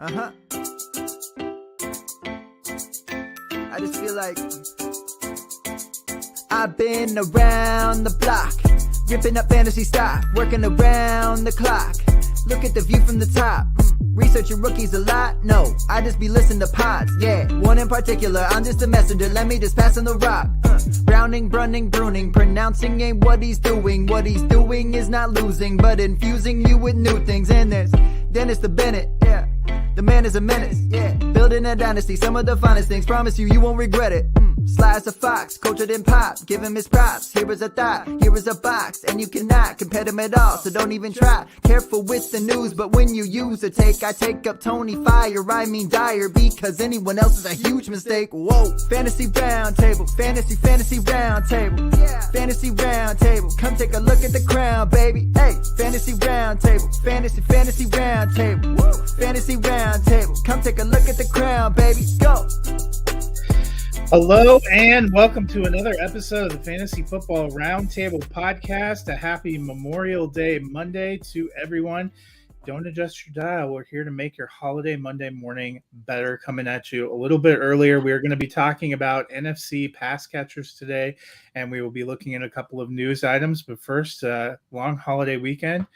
I just feel like I've been around the block, ripping up fantasy stock, working around the clock. Look at the view from the top. Researching rookies a lot? No, I just be listening to pods. Yeah, one in particular, I'm just a messenger. Let me just pass on the rock. Browning, brunning, pruning, pronouncing ain't what he's doing. What he's doing is not losing, but infusing you with new things. And there's Dennis the Bennett, yeah. The man is a menace, yeah. Building a dynasty, some of the finest things. Promise you, you won't regret it. Sly as a fox, cultured in pop. Give him his props. Here is a thought, here is a box. And you cannot compare them at all, so don't even try. Careful with the news, but when you use a take, I take up Tony Fire. I mean Dyer, because anyone else is a huge mistake. Whoa, fantasy round table, fantasy round table. Yeah. Fantasy round table, come take a look at the crown, baby. Hey, fantasy round table, fantasy round table. Woo. Fantasy round table, come take a look at the crown, baby. Go. Hello and welcome to another episode of the Fantasy Football Roundtable Podcast. A happy Memorial Day Monday to everyone. Don't adjust your dial. We're here to make your holiday Monday morning better. Coming at you a little bit earlier, we're going to be talking about NFC Pass Catchers today, and we will be looking at a couple of news items. But first, long holiday weekend.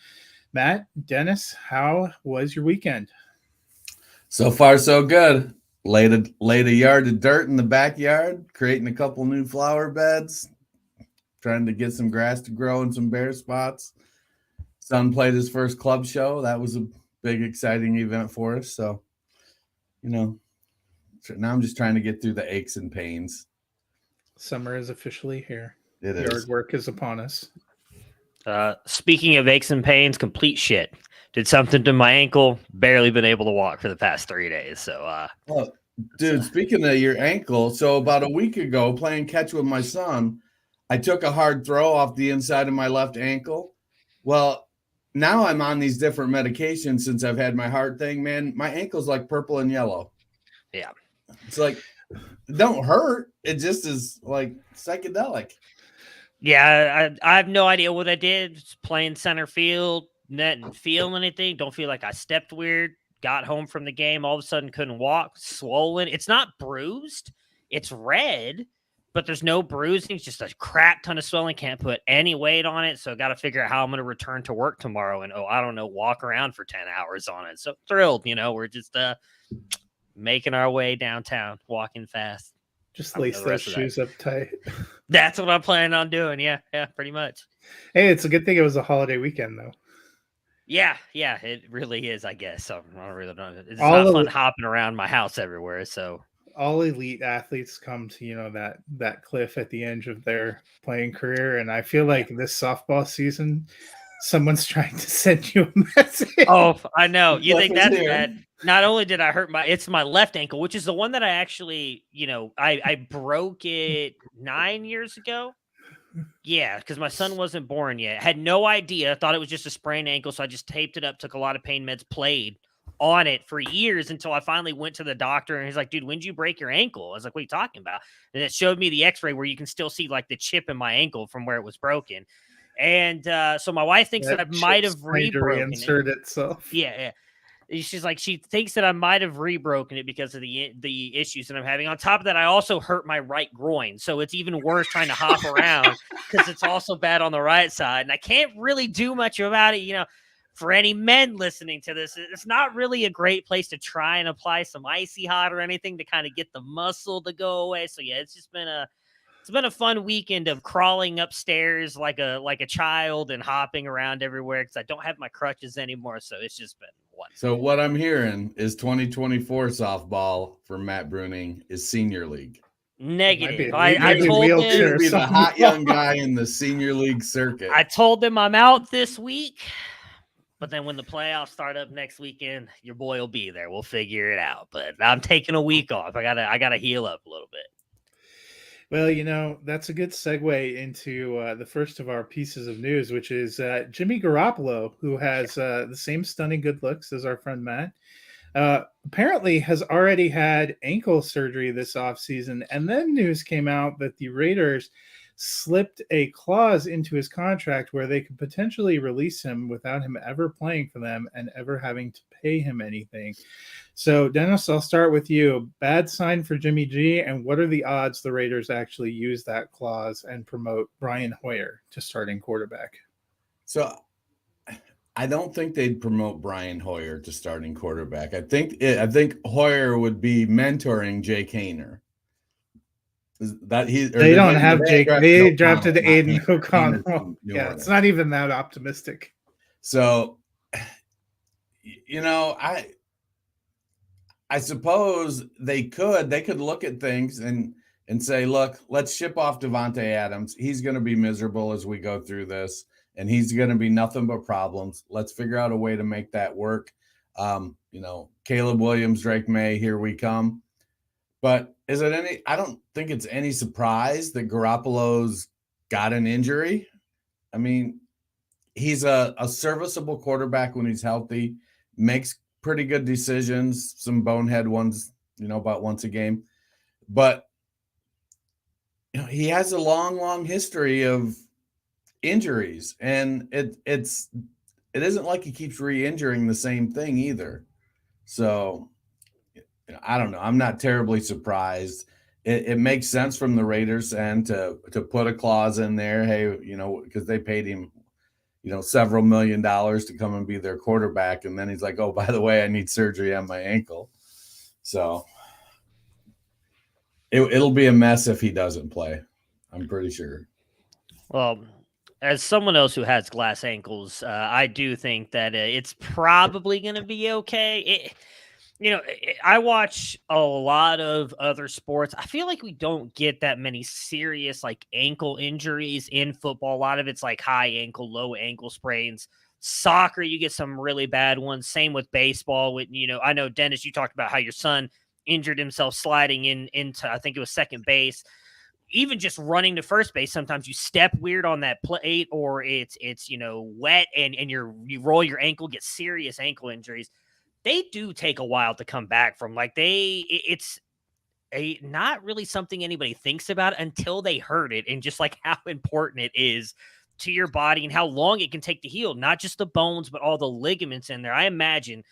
Matt, Dennis, how was your weekend? So far, so good. Laid a yard of dirt in the backyard, creating a couple new flower beds, trying to get some grass to grow in some bare spots. Son played his first club show. That was a big, exciting event for us. So, now I'm just trying to get through the aches and pains. Summer is officially here. It Yard is. work is upon us. Speaking of aches and pains, complete shit. Did something to my ankle. Barely been able to walk for the past 3 days. So, Dude, speaking of your ankle, so about a week ago, playing catch with my son, I took a hard throw off the inside of my left ankle. Well, now I'm on these different medications since I've had my heart thing, man. My ankle's like purple and yellow. Yeah. It's like, it don't hurt. It just is like psychedelic. Yeah, I have no idea what I did. Just playing center field, didn't feel anything. Don't feel like I stepped weird. Got home from the game, all of a sudden couldn't walk, swollen. It's not bruised. It's red, but there's no bruising. It's just a crap ton of swelling. Can't put any weight on it. So got to figure out how I'm going to return to work tomorrow and, I don't know, walk around for 10 hours on it. So thrilled, we're just making our way downtown, walking fast. Just lace those shoes up tight. That's what I'm planning on doing. Yeah, pretty much. Hey, it's a good thing it was a holiday weekend, though. Yeah, it really is, I guess. So I don't really know. It's not fun hopping around my house everywhere. So all elite athletes come to, that cliff at the end of their playing career. And I feel like this softball season, someone's trying to send you a message. Oh, I know. You think that's bad? Not only did I hurt it's my left ankle, which is the one that I actually, I broke it 9 years ago. Yeah, because my son wasn't born yet. Had no idea. Thought it was just a sprained ankle, so I just taped it up, took a lot of pain meds, played on it for years until I finally went to the doctor, and he's like, dude, when did you break your ankle? I was like, what are you talking about? And it showed me the x-ray where you can still see, like, the chip in my ankle from where it was broken. And so my wife thinks that I might have re-broken it. Itself. Yeah. She's like, she thinks that I might have re-broken it because of the issues that I'm having. On top of that, I also hurt my right groin. So it's even worse trying to hop around because it's also bad on the right side. And I can't really do much about it. For any men listening to this, it's not really a great place to try and apply some icy hot or anything to kind of get the muscle to go away. So yeah, it's been a fun weekend of crawling upstairs like a child and hopping around everywhere because I don't have my crutches anymore. So it's just been one. So what I'm hearing is 2024 softball for Matt Bruning is senior league. Negative. I told him to be the hot young guy in the senior league circuit. I told him I'm out this week, but then when the playoffs start up next weekend, your boy will be there. We'll figure it out. But I'm taking a week off. I gotta heal up a little bit. Well, that's a good segue into the first of our pieces of news, which is Jimmy Garoppolo, who has the same stunning good looks as our friend Matt, apparently has already had ankle surgery this offseason. And then news came out that the Raiders slipped a clause into his contract where they could potentially release him without him ever playing for them and ever having to pay him anything. So, Dennis, I'll start with you. Bad sign for Jimmy G, and what are the odds the Raiders actually use that clause and promote Brian Hoyer to starting quarterback? So I don't think they'd promote Brian Hoyer to starting quarterback. I think Hoyer would be mentoring Jake Hayner. They don't have Jake. They drafted Aiden O'Connell. Yeah, it's not even that optimistic. So, I suppose they could look at things and say, look, let's ship off Devontae Adams. He's going to be miserable as we go through this, and he's going to be nothing but problems. Let's figure out a way to make that work. Caleb Williams, Drake May, here we come. But I don't think it's any surprise that Garoppolo's got an injury. I mean, he's a serviceable quarterback when he's healthy, makes pretty good decisions, some bonehead ones, about once a game. But he has a long, long history of injuries, and it isn't like he keeps re-injuring the same thing either. So I don't know. I'm not terribly surprised. It makes sense from the Raiders end to put a clause in there. Hey, because they paid him, several $1 million to come and be their quarterback. And then he's like, oh, by the way, I need surgery on my ankle. So it'll be a mess if he doesn't play. I'm pretty sure. Well, as someone else who has glass ankles, I do think that it's probably going to be okay. I watch a lot of other sports. I feel like we don't get that many serious ankle injuries in football. A lot of it's high ankle, low ankle sprains. Soccer, you get some really bad ones. Same with baseball. I know, Dennis, you talked about how your son injured himself sliding into, I think it was second base. Even just running to first base, sometimes you step weird on that plate, or it's wet and you roll your ankle, get serious ankle injuries. They do take a while to come back from. It's not really something anybody thinks about until they hurt it, and just how important it is to your body and how long it can take to heal, not just the bones, but all the ligaments in there. I imagine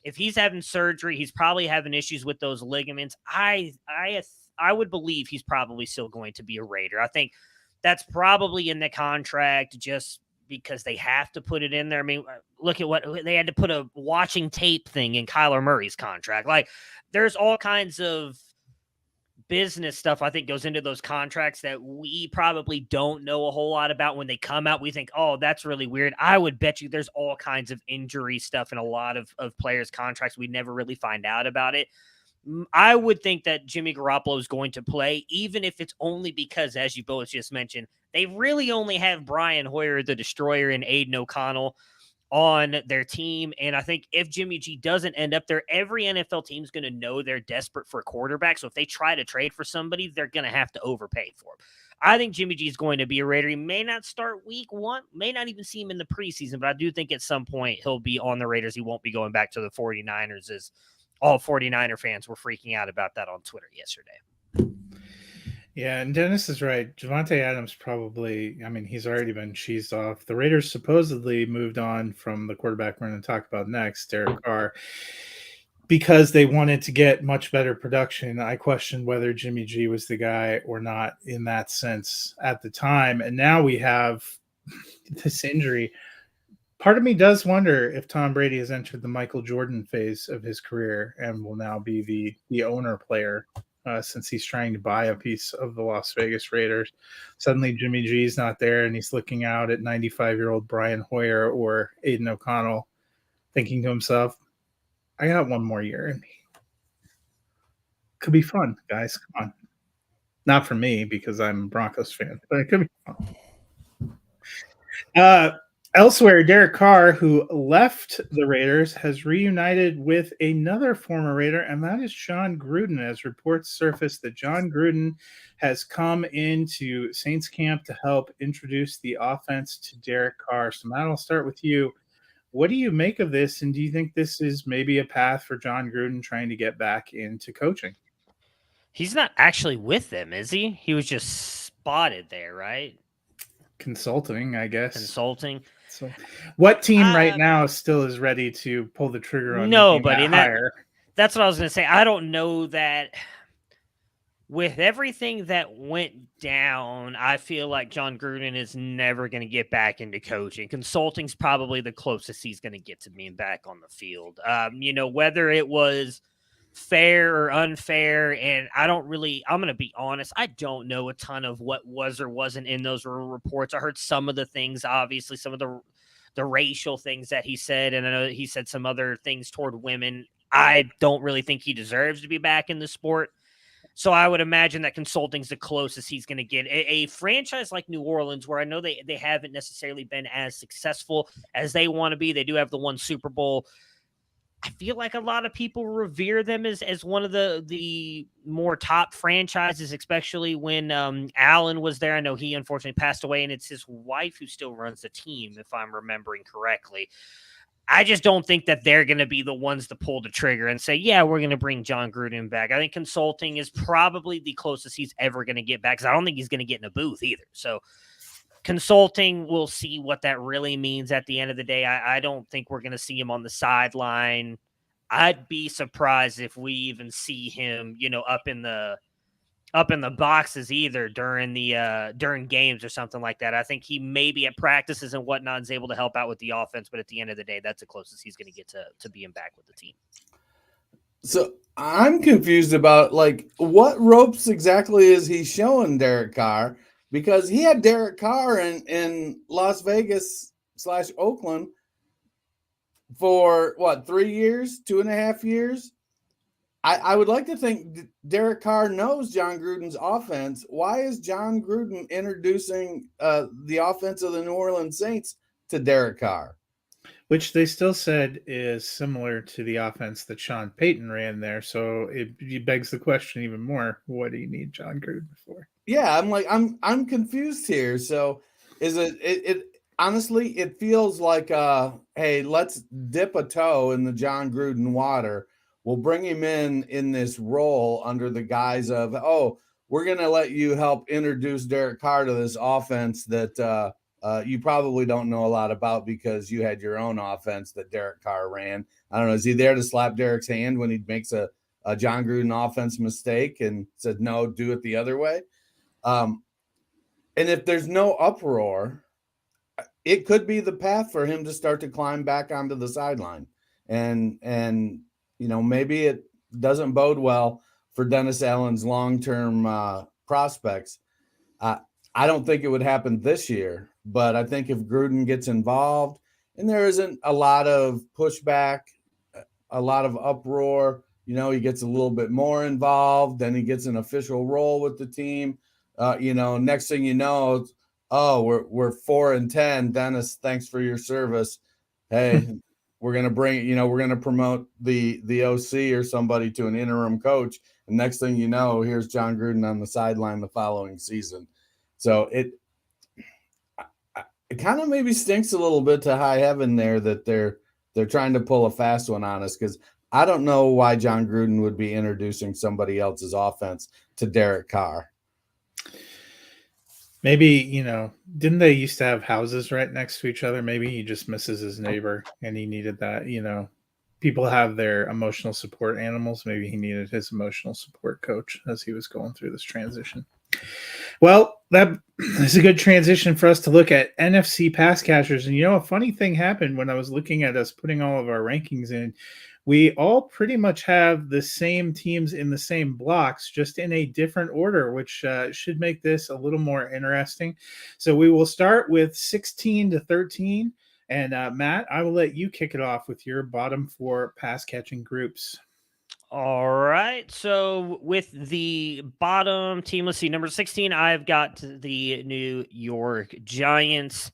if he's having surgery, he's probably having issues with those ligaments. I would believe he's probably still going to be a Raider. I think that's probably in the contract just because they have to put it in there. I mean, look at what they had to put a watching tape thing in Kyler Murray's contract. There's all kinds of business stuff I think goes into those contracts that we probably don't know a whole lot about. When they come out, we think, oh, that's really weird. I would bet you there's all kinds of injury stuff in a lot of players' contracts. We never really find out about it. I would think that Jimmy Garoppolo is going to play, even if it's only because, as you both just mentioned, they really only have Brian Hoyer, the Destroyer, and Aiden O'Connell on their team. And I think if Jimmy G doesn't end up there, every NFL team is going to know they're desperate for a quarterback. So if they try to trade for somebody, they're going to have to overpay for him. I think Jimmy G is going to be a Raider. He may not start week one, may not even see him in the preseason, but I do think at some point he'll be on the Raiders. He won't be going back to the 49ers, as all 49er fans were freaking out about that on Twitter yesterday. Yeah, and Dennis is right. Javonte Adams probably, he's already been cheesed off. The Raiders supposedly moved on from the quarterback we're going to talk about next, Derek Carr, because they wanted to get much better production. I questioned whether Jimmy G was the guy or not in that sense at the time. And now we have this injury. Part of me does wonder if Tom Brady has entered the Michael Jordan phase of his career and will now be the owner player. Since he's trying to buy a piece of the Las Vegas Raiders. Suddenly Jimmy G's not there, and he's looking out at 95-year-old Brian Hoyer or Aiden O'Connell, thinking to himself, I got one more year in me. Could be fun, guys. Come on. Not for me, because I'm a Broncos fan, but it could be fun. Elsewhere, Derek Carr, who left the Raiders, has reunited with another former Raider, and that is John Gruden, as reports surface that John Gruden has come into Saints camp to help introduce the offense to Derek Carr. So, Matt, I'll start with you. What do you make of this, and do you think this is maybe a path for John Gruden trying to get back into coaching? He's not actually with them, is he? He was just spotted there, right? Consulting, I guess. Consulting. So, what team right now still is ready to pull the trigger on making that hire? That's what I was going to say. I don't know that with everything that went down, I feel like John Gruden is never going to get back into coaching. Consulting's probably the closest he's going to get to being back on the field. Whether it was fair or unfair, and I'm going to be honest, I don't know a ton of what was or wasn't in those reports. I heard some of the things, obviously, some of the racial things that he said, and I know that he said some other things toward women. I don't really think he deserves to be back in the sport. So I would imagine that consulting's the closest he's going to get. A franchise like New Orleans, where I know they haven't necessarily been as successful as they want to be. They do have the one Super Bowl. I feel like a lot of people revere them as one of the more top franchises, especially when Allen was there. I know he unfortunately passed away, and it's his wife who still runs the team, if I'm remembering correctly. I just don't think that they're going to be the ones to pull the trigger and say, yeah, we're going to bring John Gruden back. I think consulting is probably the closest he's ever going to get back, because I don't think he's going to get in a booth either. So consulting, we'll see what that really means at the end of the day. I don't think we're going to see him on the sideline. I'd be surprised if we even see him, up in the boxes either during games or something like that. I think he maybe at practices and whatnot is able to help out with the offense, but at the end of the day, that's the closest he's going to get to being back with the team. So I'm confused about what ropes exactly is he showing Derek Carr, because he had Derek Carr in Las Vegas / Oakland for 3 years, 2.5 years. I would like to think Derek Carr knows John Gruden's offense. Why is John Gruden introducing the offense of the New Orleans Saints to Derek Carr? Which they still said is similar to the offense that Sean Payton ran there. So it begs the question even more: what do you need John Gruden for? Yeah, I'm confused here. So is it honestly, it feels like hey, let's dip a toe in the John Gruden water. We'll bring him in this role under the guise of, we're going to let you help introduce Derek Carr to this offense that you probably don't know a lot about because you had your own offense that Derek Carr ran. I don't know. Is he there to slap Derek's hand when he makes a John Gruden offense mistake and said, no, do it the other way? And if there's no uproar, it could be the path for him to start to climb back onto the sideline. And maybe it doesn't bode well for Dennis Allen's long-term prospects. I don't think it would happen this year, but I think if Gruden gets involved and there isn't a lot of pushback, a lot of uproar, he gets a little bit more involved, then he gets an official role with the team. Next thing you know, we're 4-10. Dennis, thanks for your service. Hey, we're going to we're going to promote the OC or somebody to an interim coach. And next thing you know, here's John Gruden on the sideline the following season. So it kind of maybe stinks a little bit to high heaven there that they're trying to pull a fast one on us, because I don't know why John Gruden would be introducing somebody else's offense to Derek Carr. Maybe, didn't they used to have houses right next to each other? Maybe he just misses his neighbor and he needed that, people have their emotional support animals. Maybe he needed his emotional support coach as he was going through this transition. Well, that is a good transition for us to look at NFC Pass Catchers. And, a funny thing happened when I was looking at us putting all of our rankings in. We all pretty much have the same teams in the same blocks, just in a different order, which should make this a little more interesting. So we will start with 16 to 13. And Matt, I will let you kick it off with your bottom 4 pass catching groups. All right. So with the bottom team, let's see, number 16, I've got the New York Giants.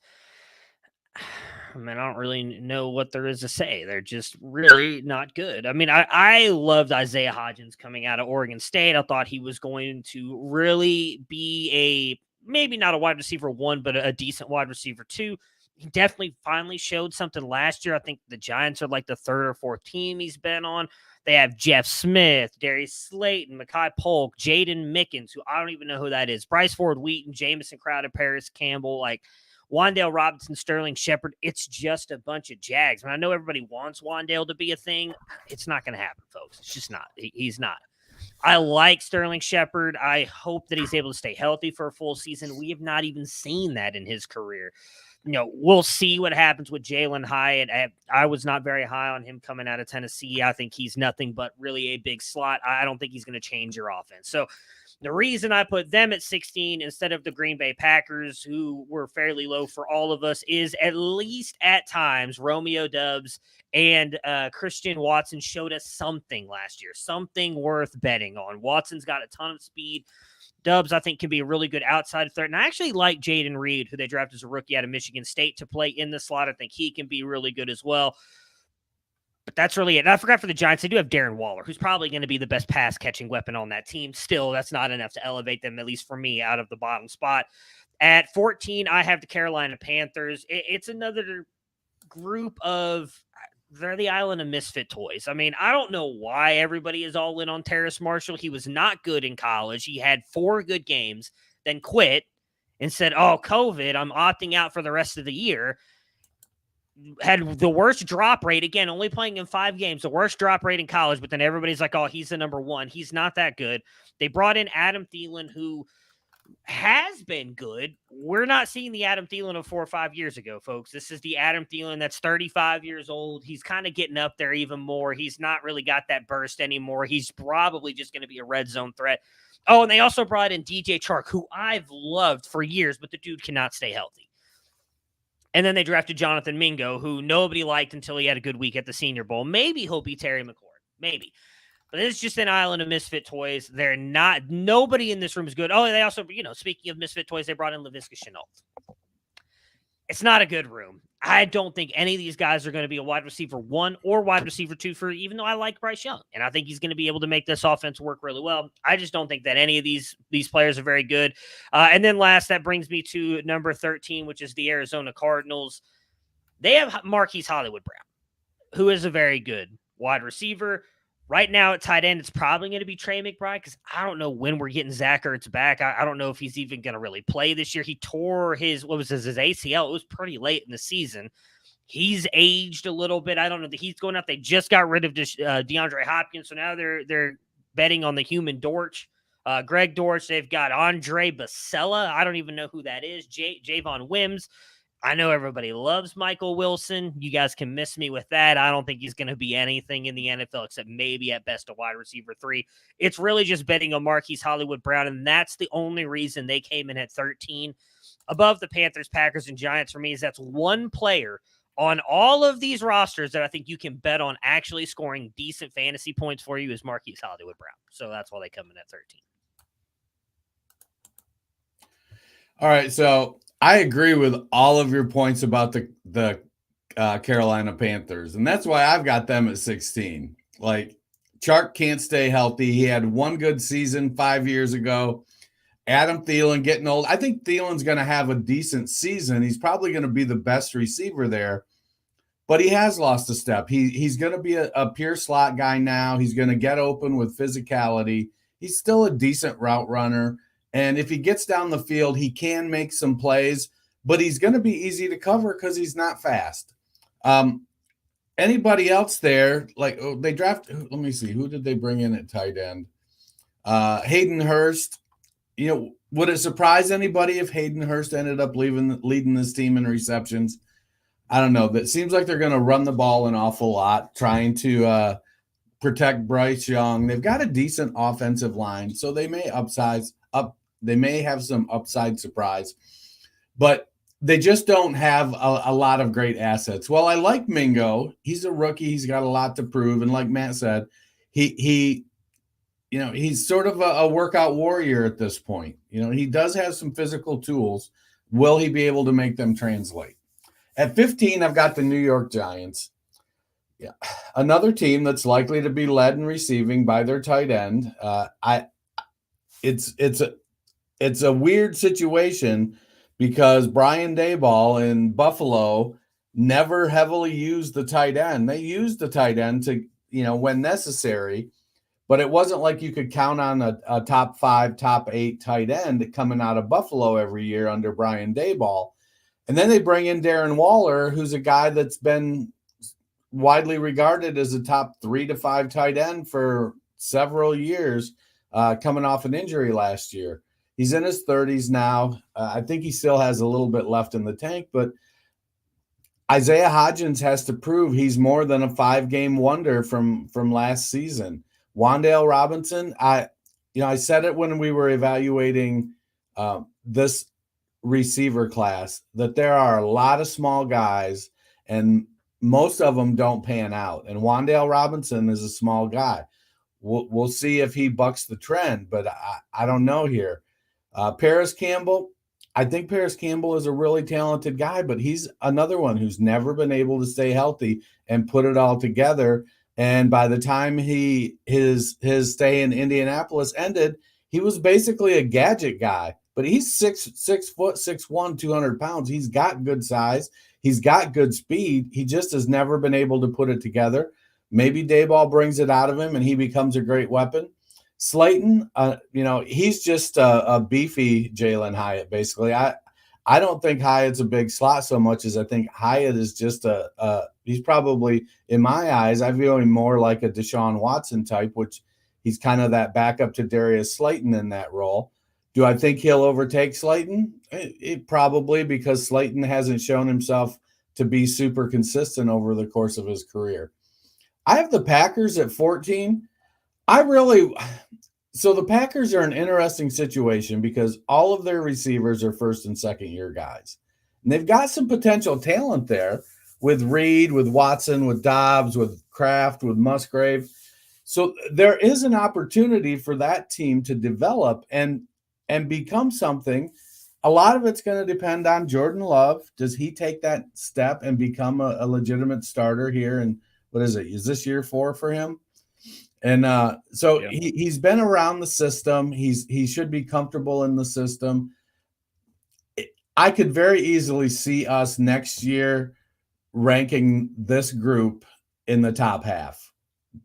I mean, I don't really know what there is to say. They're just really not good. I mean, I loved Isaiah Hodgins coming out of Oregon State. I thought he was going to really be maybe not a wide receiver 1, but a decent wide receiver 2. He definitely finally showed something last year. I think the Giants are like the 3rd or 4th team he's been on. They have Jeff Smith, Darius Slayton, Mekhi Polk, Jaden Mickens, who I don't even know who that is, Bryce Ford Wheaton, Jamison Crowder, Paris Campbell, like Wan'Dale Robinson, Sterling Shepard. It's just a bunch of Jags. I know everybody wants Wan'Dale to be a thing. It's not going to happen, folks. It's just not. He's not. I like Sterling Shepard. I hope that he's able to stay healthy for a full season. We have not even seen that in his career. We'll see what happens with Jalen Hyatt. I was not very high on him coming out of Tennessee. I think he's nothing but really a big slot. I don't think he's going to change your offense. So the reason I put them at 16 instead of the Green Bay Packers, who were fairly low for all of us, is at least at times Romeo Doubs and Christian Watson showed us something last year, something worth betting on. Watson's got a ton of speed. Doubs, I think, can be a really good outside threat. And I actually like Jaden Reed, who they drafted as a rookie out of Michigan State, to play in the slot. I think he can be really good as well. But that's really it. And I forgot for the Giants, they do have Darren Waller, who's probably going to be the best pass-catching weapon on that team. Still, that's not enough to elevate them, at least for me, out of the bottom spot. At 14, I have the Carolina Panthers. It's another group of... They're the island of misfit toys. I mean, I don't know why everybody is all in on Terrace Marshall. He was not good in college. He had 4 good games, then quit and said, oh, COVID, I'm opting out for the rest of the year. Had the worst drop rate, again, only playing in 5 games, the worst drop rate in college, but then everybody's like, oh, he's the number 1. He's not that good. They brought in Adam Thielen, who has been good. We're not seeing the Adam Thielen of 4 or 5 years ago, folks. This is the Adam Thielen that's 35 years old. He's kind of getting up there even more. He's not really got that burst anymore. He's probably just going to be a red zone threat. Oh, and they also brought in DJ Chark, who I've loved for years, but the dude cannot stay healthy. And then they drafted Jonathan Mingo, who nobody liked until he had a good week at the Senior Bowl. Maybe he'll be Terry McLaurin. Maybe. But it's just an island of misfit toys. They're not, nobody in this room is good. Oh, they also, speaking of misfit toys, they brought in Laviska Shenault. It's not a good room. I don't think any of these guys are going to be a wide receiver 1 or wide receiver 2 even though I like Bryce Young. And I think he's going to be able to make this offense work really well. I just don't think that any of these players are very good. And then last, that brings me to number 13, which is the Arizona Cardinals. They have Marquise Hollywood Brown, who is a very good wide receiver. Right now at tight end, it's probably going to be Trey McBride because I don't know when we're getting Zach Ertz back. I don't know if he's even going to really play this year. He tore his ACL. It was pretty late in the season. He's aged a little bit. I don't know that he's going out. They just got rid of DeAndre Hopkins, so now they're betting on the human Dortch. Greg Dortch. They've got Andre Basella. I don't even know who that is. Javon Wims. I know everybody loves Michael Wilson. You guys can miss me with that. I don't think he's going to be anything in the NFL except maybe at best a wide receiver 3. It's really just betting on Marquise Hollywood Brown, and that's the only reason they came in at 13. Above the Panthers, Packers, and Giants for me is that's one player on all of these rosters that I think you can bet on actually scoring decent fantasy points for you is Marquise Hollywood Brown. So that's why they come in at 13. All right, so I agree with all of your points about the Carolina Panthers, and that's why I've got them at 16. Like, Chark can't stay healthy. He had one good season 5 years ago. Adam Thielen getting old. I think Thielen's going to have a decent season. He's probably going to be the best receiver there, but he has lost a step. He's going to be a pure slot guy now. He's going to get open with physicality. He's still a decent route runner. And if he gets down the field, he can make some plays, but he's going to be easy to cover because he's not fast. Anybody else there, like they let me see, who did they bring in at tight end? Hayden Hurst. Would it surprise anybody if Hayden Hurst ended up leading this team in receptions? I don't know. But it seems like they're going to run the ball an awful lot, trying to protect Bryce Young. They've got a decent offensive line, so they may They may have some upside surprise, but they just don't have a lot of great assets. Well, I like Mingo. He's a rookie. He's got a lot to prove. And like Matt said, he's sort of a workout warrior at this point. He does have some physical tools. Will he be able to make them translate? At 15, I've got the New York Giants. Yeah, another team that's likely to be led in receiving by their tight end. It's a weird situation because Brian Daboll in Buffalo never heavily used the tight end. They used the tight end when necessary. But it wasn't like you could count on a top 5, top 8 tight end coming out of Buffalo every year under Brian Daboll. And then they bring in Darren Waller, who's a guy that's been widely regarded as a top 3 to 5 tight end for several years, coming off an injury last year. He's in his 30s now. I think he still has a little bit left in the tank, but Isaiah Hodgins has to prove he's more than a 5-game wonder from last season. Wan'Dale Robinson, I said it when we were evaluating this receiver class, that there are a lot of small guys and most of them don't pan out. And Wan'Dale Robinson is a small guy. We'll see if he bucks the trend, but I don't know here. Paris Campbell, I think Paris Campbell is a really talented guy, but he's another one who's never been able to stay healthy and put it all together. And by the time his stay in Indianapolis ended, he was basically a gadget guy. But he's 6'6", 6'1", 200 pounds. He's got good size. He's got good speed. He just has never been able to put it together. Maybe Daboll brings it out of him and he becomes a great weapon. Slayton, he's just a beefy Jalen Hyatt, basically. I don't think Hyatt's a big slot so much as I think Hyatt is just he's probably, in my eyes, I view him more like a Deshaun Watson type, which he's kind of that backup to Darius Slayton in that role. Do I think he'll overtake Slayton? It probably, because Slayton hasn't shown himself to be super consistent over the course of his career. I have the Packers at 14. So the Packers are an interesting situation because all of their receivers are first and second year guys. And they've got some potential talent there with Reed, with Watson, with Dobbs, with Kraft, with Musgrave. So there is an opportunity for that team to develop and become something. A lot of it's going to depend on Jordan Love. Does he take that step and become a legitimate starter here? And what is it? Is this year 4 for him? And he's been around the system. He should be comfortable in the system. I could very easily see us next year ranking this group in the top half,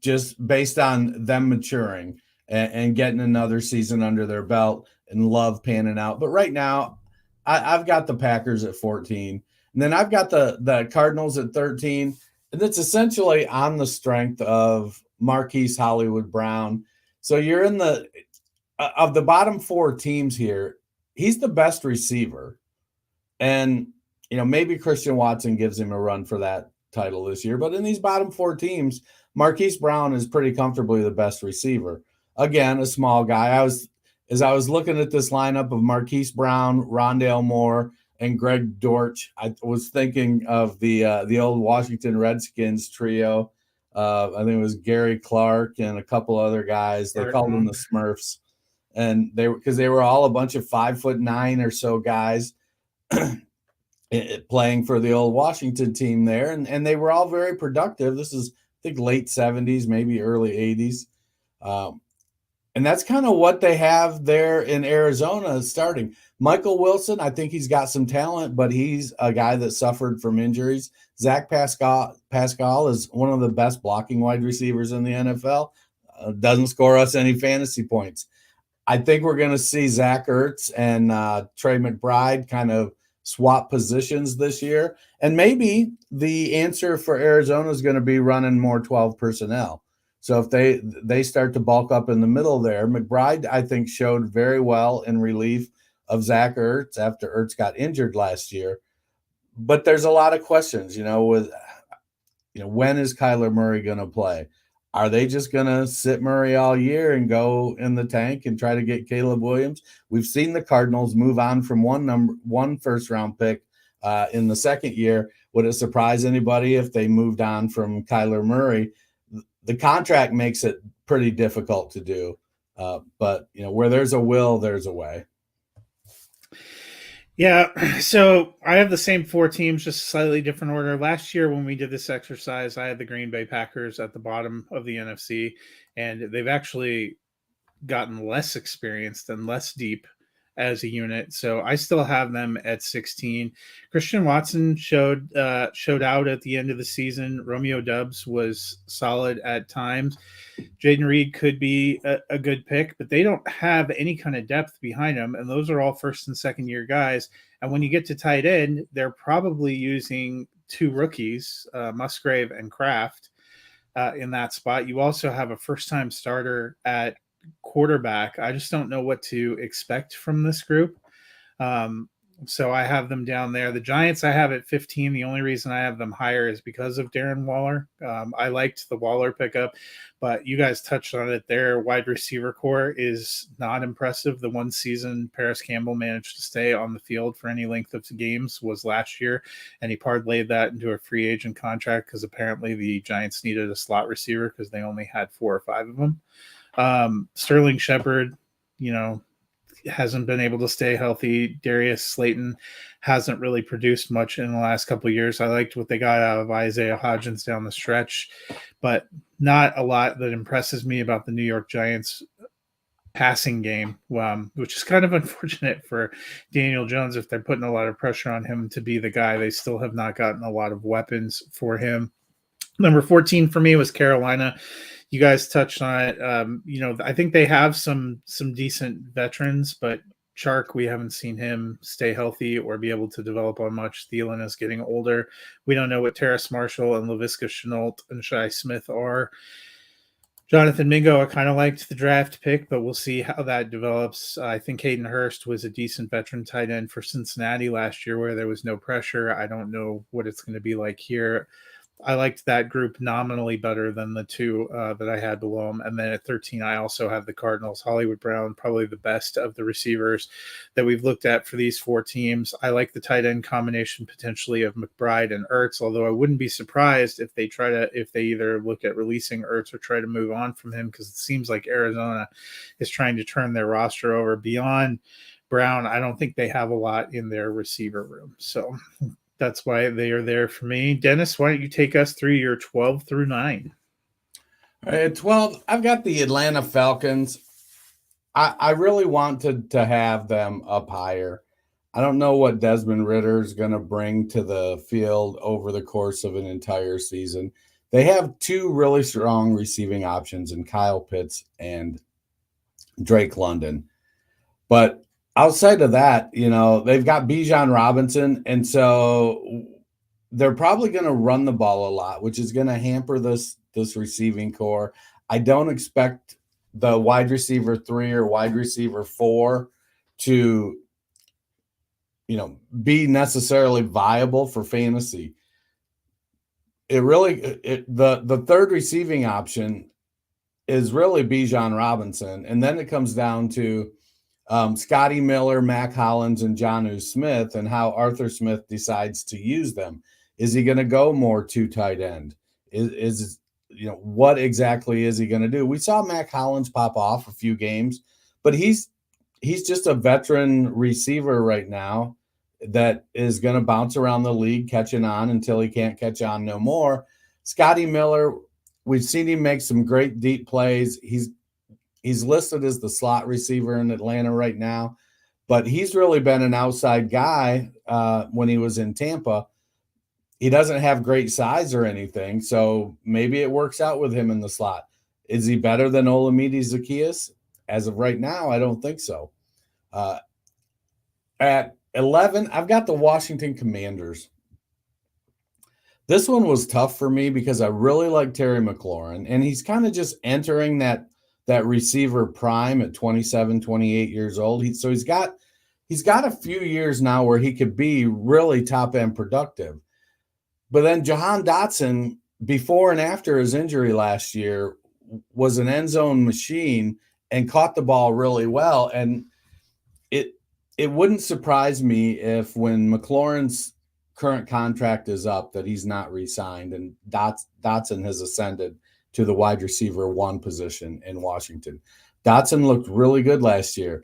just based on them maturing and getting another season under their belt and Love panning out. But right now, I've got the Packers at 14. And then I've got the Cardinals at 13. And it's essentially on the strength of Marquise Hollywood Brown. So you're in of the bottom 4 teams here, he's the best receiver. And, maybe Christian Watson gives him a run for that title this year. But in these bottom 4 teams, Marquise Brown is pretty comfortably the best receiver. Again, a small guy. As I was looking at this lineup of Marquise Brown, Rondale Moore, and Greg Dortch, I was thinking of the old Washington Redskins trio. I think it was Gary Clark and a couple other guys. They called them the Smurfs, and they were all a bunch of 5'9" or so guys playing for the old Washington team there, and they were all very productive. This is, I think, late 70s, maybe early 80s. And that's kind of what they have there in Arizona starting. Michael Wilson, I think he's got some talent, but he's a guy that suffered from injuries. Zach Pascal is one of the best blocking wide receivers in the NFL. Doesn't score us any fantasy points. I think we're going to see Zach Ertz and Trey McBride kind of swap positions this year. And maybe the answer for Arizona is going to be running more 12 personnel. So if they start to bulk up in the middle there, McBride, I think, showed very well in relief of Zach Ertz after Ertz got injured last year. But there's a lot of questions, with when is Kyler Murray going to play? Are they just going to sit Murray all year and go in the tank and try to get Caleb Williams? We've seen the Cardinals move on from one first-round pick in the second year. Would it surprise anybody if they moved on from Kyler Murray? The contract makes it pretty difficult to do. But, where there's a will, there's a way. Yeah, so I have the same 4 teams, just slightly different order. Last year when we did this exercise, I had the Green Bay Packers at the bottom of the NFC, and they've actually gotten less experienced and less deep as a unit. So I still have them at 16. Christian Watson showed out at the end of the season. Romeo Doubs was solid at times. Jaden Reed could be a good pick, but they don't have any kind of depth behind them, and those are all first and second year guys. And when you get to tight end, they're probably using two rookies, Musgrave and Kraft, in that spot. You also have a first-time starter at quarterback. I just don't know what to expect from this group. So I have them down there. The Giants I have at 15. The only reason I have them higher is because of Darren Waller. I liked the Waller pickup, but you guys touched on it. Their wide receiver core is not impressive. The one season Paris Campbell managed to stay on the field for any length of games was last year, and he parlayed that into a free agent contract because apparently the Giants needed a slot receiver because they only had 4 or 5 of them. Sterling Shepard, hasn't been able to stay healthy. Darius Slayton hasn't really produced much in the last couple of years. I liked what they got out of Isaiah Hodgins down the stretch, but not a lot that impresses me about the New York Giants passing game, which is kind of unfortunate for Daniel Jones if they're putting a lot of pressure on him to be the guy. They still have not gotten a lot of weapons for him. Number 14 for me was Carolina. You guys touched on it. I think they have some decent veterans, but Chark, we haven't seen him stay healthy or be able to develop on much. Thielen is getting older. We don't know what Terrace Marshall and Laviska Shenault and Shai Smith are. Jonathan Mingo, I kind of liked the draft pick, but we'll see how that develops. I think Hayden Hurst was a decent veteran tight end for Cincinnati last year where there was no pressure. I don't know what it's going to be like here. I liked that group nominally better than the two that I had below them. And then at 13, I also have the Cardinals. Hollywood Brown, probably the best of the receivers that we've looked at for these 4 teams. I like the tight end combination potentially of McBride and Ertz, although I wouldn't be surprised if they either look at releasing Ertz or try to move on from him, because it seems like Arizona is trying to turn their roster over. Beyond Brown, I don't think they have a lot in their receiver room. So that's why they are there for me. Dennis, why don't you take us through your 12 through 9? All right, at 12, I've got the Atlanta Falcons. I really want to have them up higher. I don't know what Desmond Ridder is going to bring to the field over the course of an entire season. They have 2 really strong receiving options in Kyle Pitts and Drake London. But outside of that, they've got Bijan Robinson, and so they're probably going to run the ball a lot, which is going to hamper this receiving core. I don't expect the wide receiver 3 or wide receiver 4 to, be necessarily viable for fantasy. The third receiving option is really Bijan Robinson, and then it comes down to Scotty Miller, Mac Hollins, and Jonnu Smith, and how Arthur Smith decides to use them. Is he going to go more to tight end? What exactly is he going to do? We saw Mac Hollins pop off a few games, but he's just a veteran receiver right now that is going to bounce around the league, catching on until he can't catch on no more. Scotty Miller, we've seen him make some great deep plays. He's listed as the slot receiver in Atlanta right now, but he's really been an outside guy when he was in Tampa. He doesn't have great size or anything, so maybe it works out with him in the slot. Is he better than Olamide Zaccheaus? As of right now, I don't think so. At 11, I've got the Washington Commanders. This one was tough for me because I really like Terry McLaurin, and he's kind of just entering that receiver prime at 27, 28 years old. He's got a few years now where he could be really top end productive. But then Jahan Dotson, before and after his injury last year, was an end zone machine and caught the ball really well. And it wouldn't surprise me if when McLaurin's current contract is up that he's not re-signed and Dotson has ascended to the wide receiver 1 position in Washington. Dotson looked really good last year.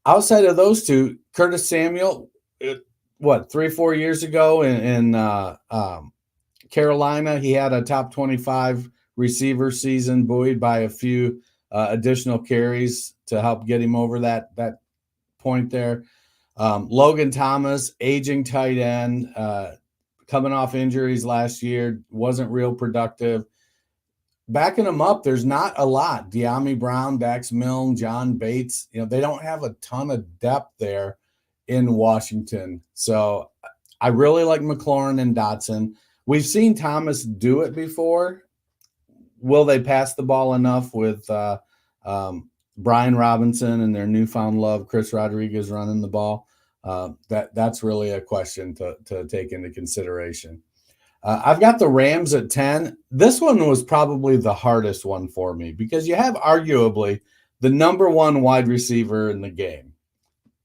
Outside of those 2, Curtis Samuel, 3-4 years ago in Carolina, he had a top 25 receiver season, buoyed by a few additional carries to help get him over that point there. Logan Thomas, aging tight end, coming off injuries last year, wasn't real productive. Backing them up, there's not a lot. De'Ami Brown, Dax Milne, John Bates, they don't have a ton of depth there in Washington. So I really like McLaurin and Dotson. We've seen Thomas do it before. Will they pass the ball enough with Brian Robinson and their newfound love, Chris Rodriguez, running the ball? That's really a question to take into consideration. I've got the Rams at 10. This one was probably the hardest one for me because you have arguably the number one wide receiver in the game.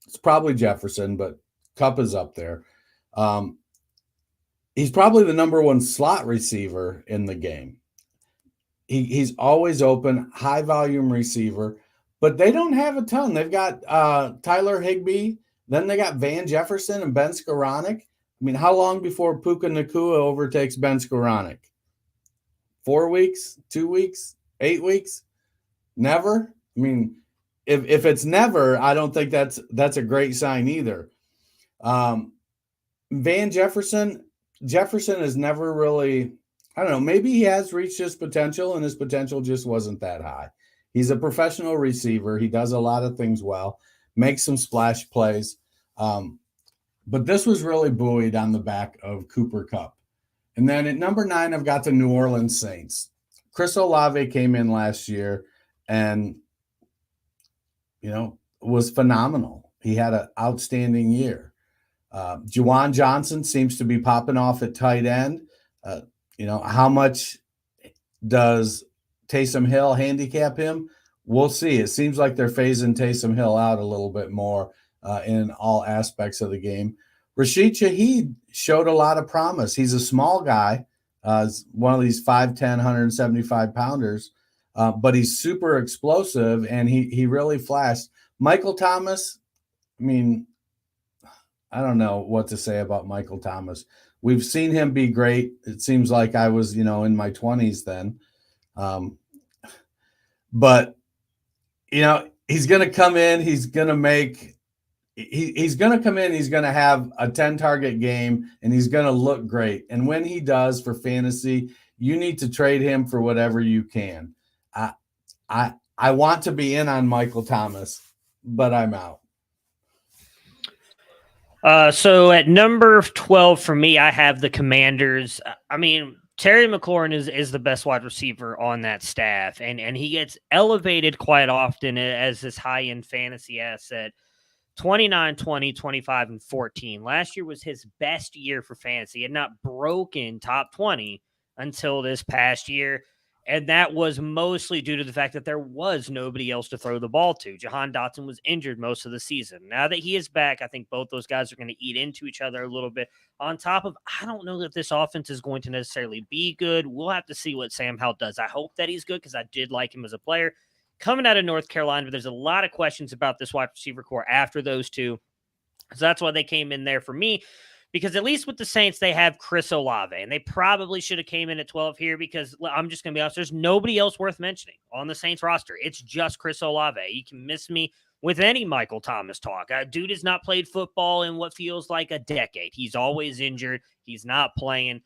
It's probably Jefferson, but Kupp is up there. He's probably the number one slot receiver in the game. He's always open, high volume receiver, but they don't have a ton. They've got Tyler Higbee, then they got Van Jefferson and Ben Skoranek. I mean, how long before Puka Nacua overtakes Ben Skoranek? 4 weeks, 2 weeks, 8 weeks? Never. I mean, if it's never, I don't think that's a great sign either. Van Jefferson has never really, I don't know, maybe he has reached his potential and his potential just wasn't that high. He's a professional receiver. He does a lot of things well, makes some splash plays. But this was really buoyed on the back of Cooper Kupp. And then at number 9, I've got the New Orleans Saints. Chris Olave came in last year and, was phenomenal. He had an outstanding year. Juwan Johnson seems to be popping off at tight end. How much does Taysom Hill handicap him? We'll see. It seems like they're phasing Taysom Hill out a little bit more in all aspects of the game. Rashid Shaheed showed a lot of promise. He's a small guy, one of these 5'10", 175-pounders, but he's super explosive, and he really flashed. Michael Thomas, I mean, I don't know what to say about Michael Thomas. We've seen him be great. It seems like I was, in my 20s then. But, he's going to come in. He's going to make he's going to come in. He's going to have a 10-target game, and he's going to look great. And when he does for fantasy, you need to trade him for whatever you can. I want to be in on Michael Thomas, but I'm out. So at number 12 for me, I have the Commanders. I mean, Terry McLaurin is the best wide receiver on that staff, and he gets elevated quite often as this high-end fantasy asset. 29, 20, 25, and 14. Last year was his best year for fantasy. He had not broken top 20 until this past year, and that was mostly due to the fact that there was nobody else to throw the ball to. Jahan Dotson was injured most of the season. Now that he is back, I think both those guys are going to eat into each other a little bit. On top of, I don't know that this offense is going to necessarily be good. We'll have to see what Sam Howell does. I hope that he's good because I did like him as a player. Coming out of North Carolina, but there's a lot of questions about this wide receiver core after those two. So that's why they came in there for me, because at least with the Saints, they have Chris Olave, and they probably should have came in at 12 here because I'm just going to be honest, there's nobody else worth mentioning on the Saints roster. It's just Chris Olave. You can miss me with any Michael Thomas talk. Dude has not played football in what feels like a decade. He's always injured. He's not playing.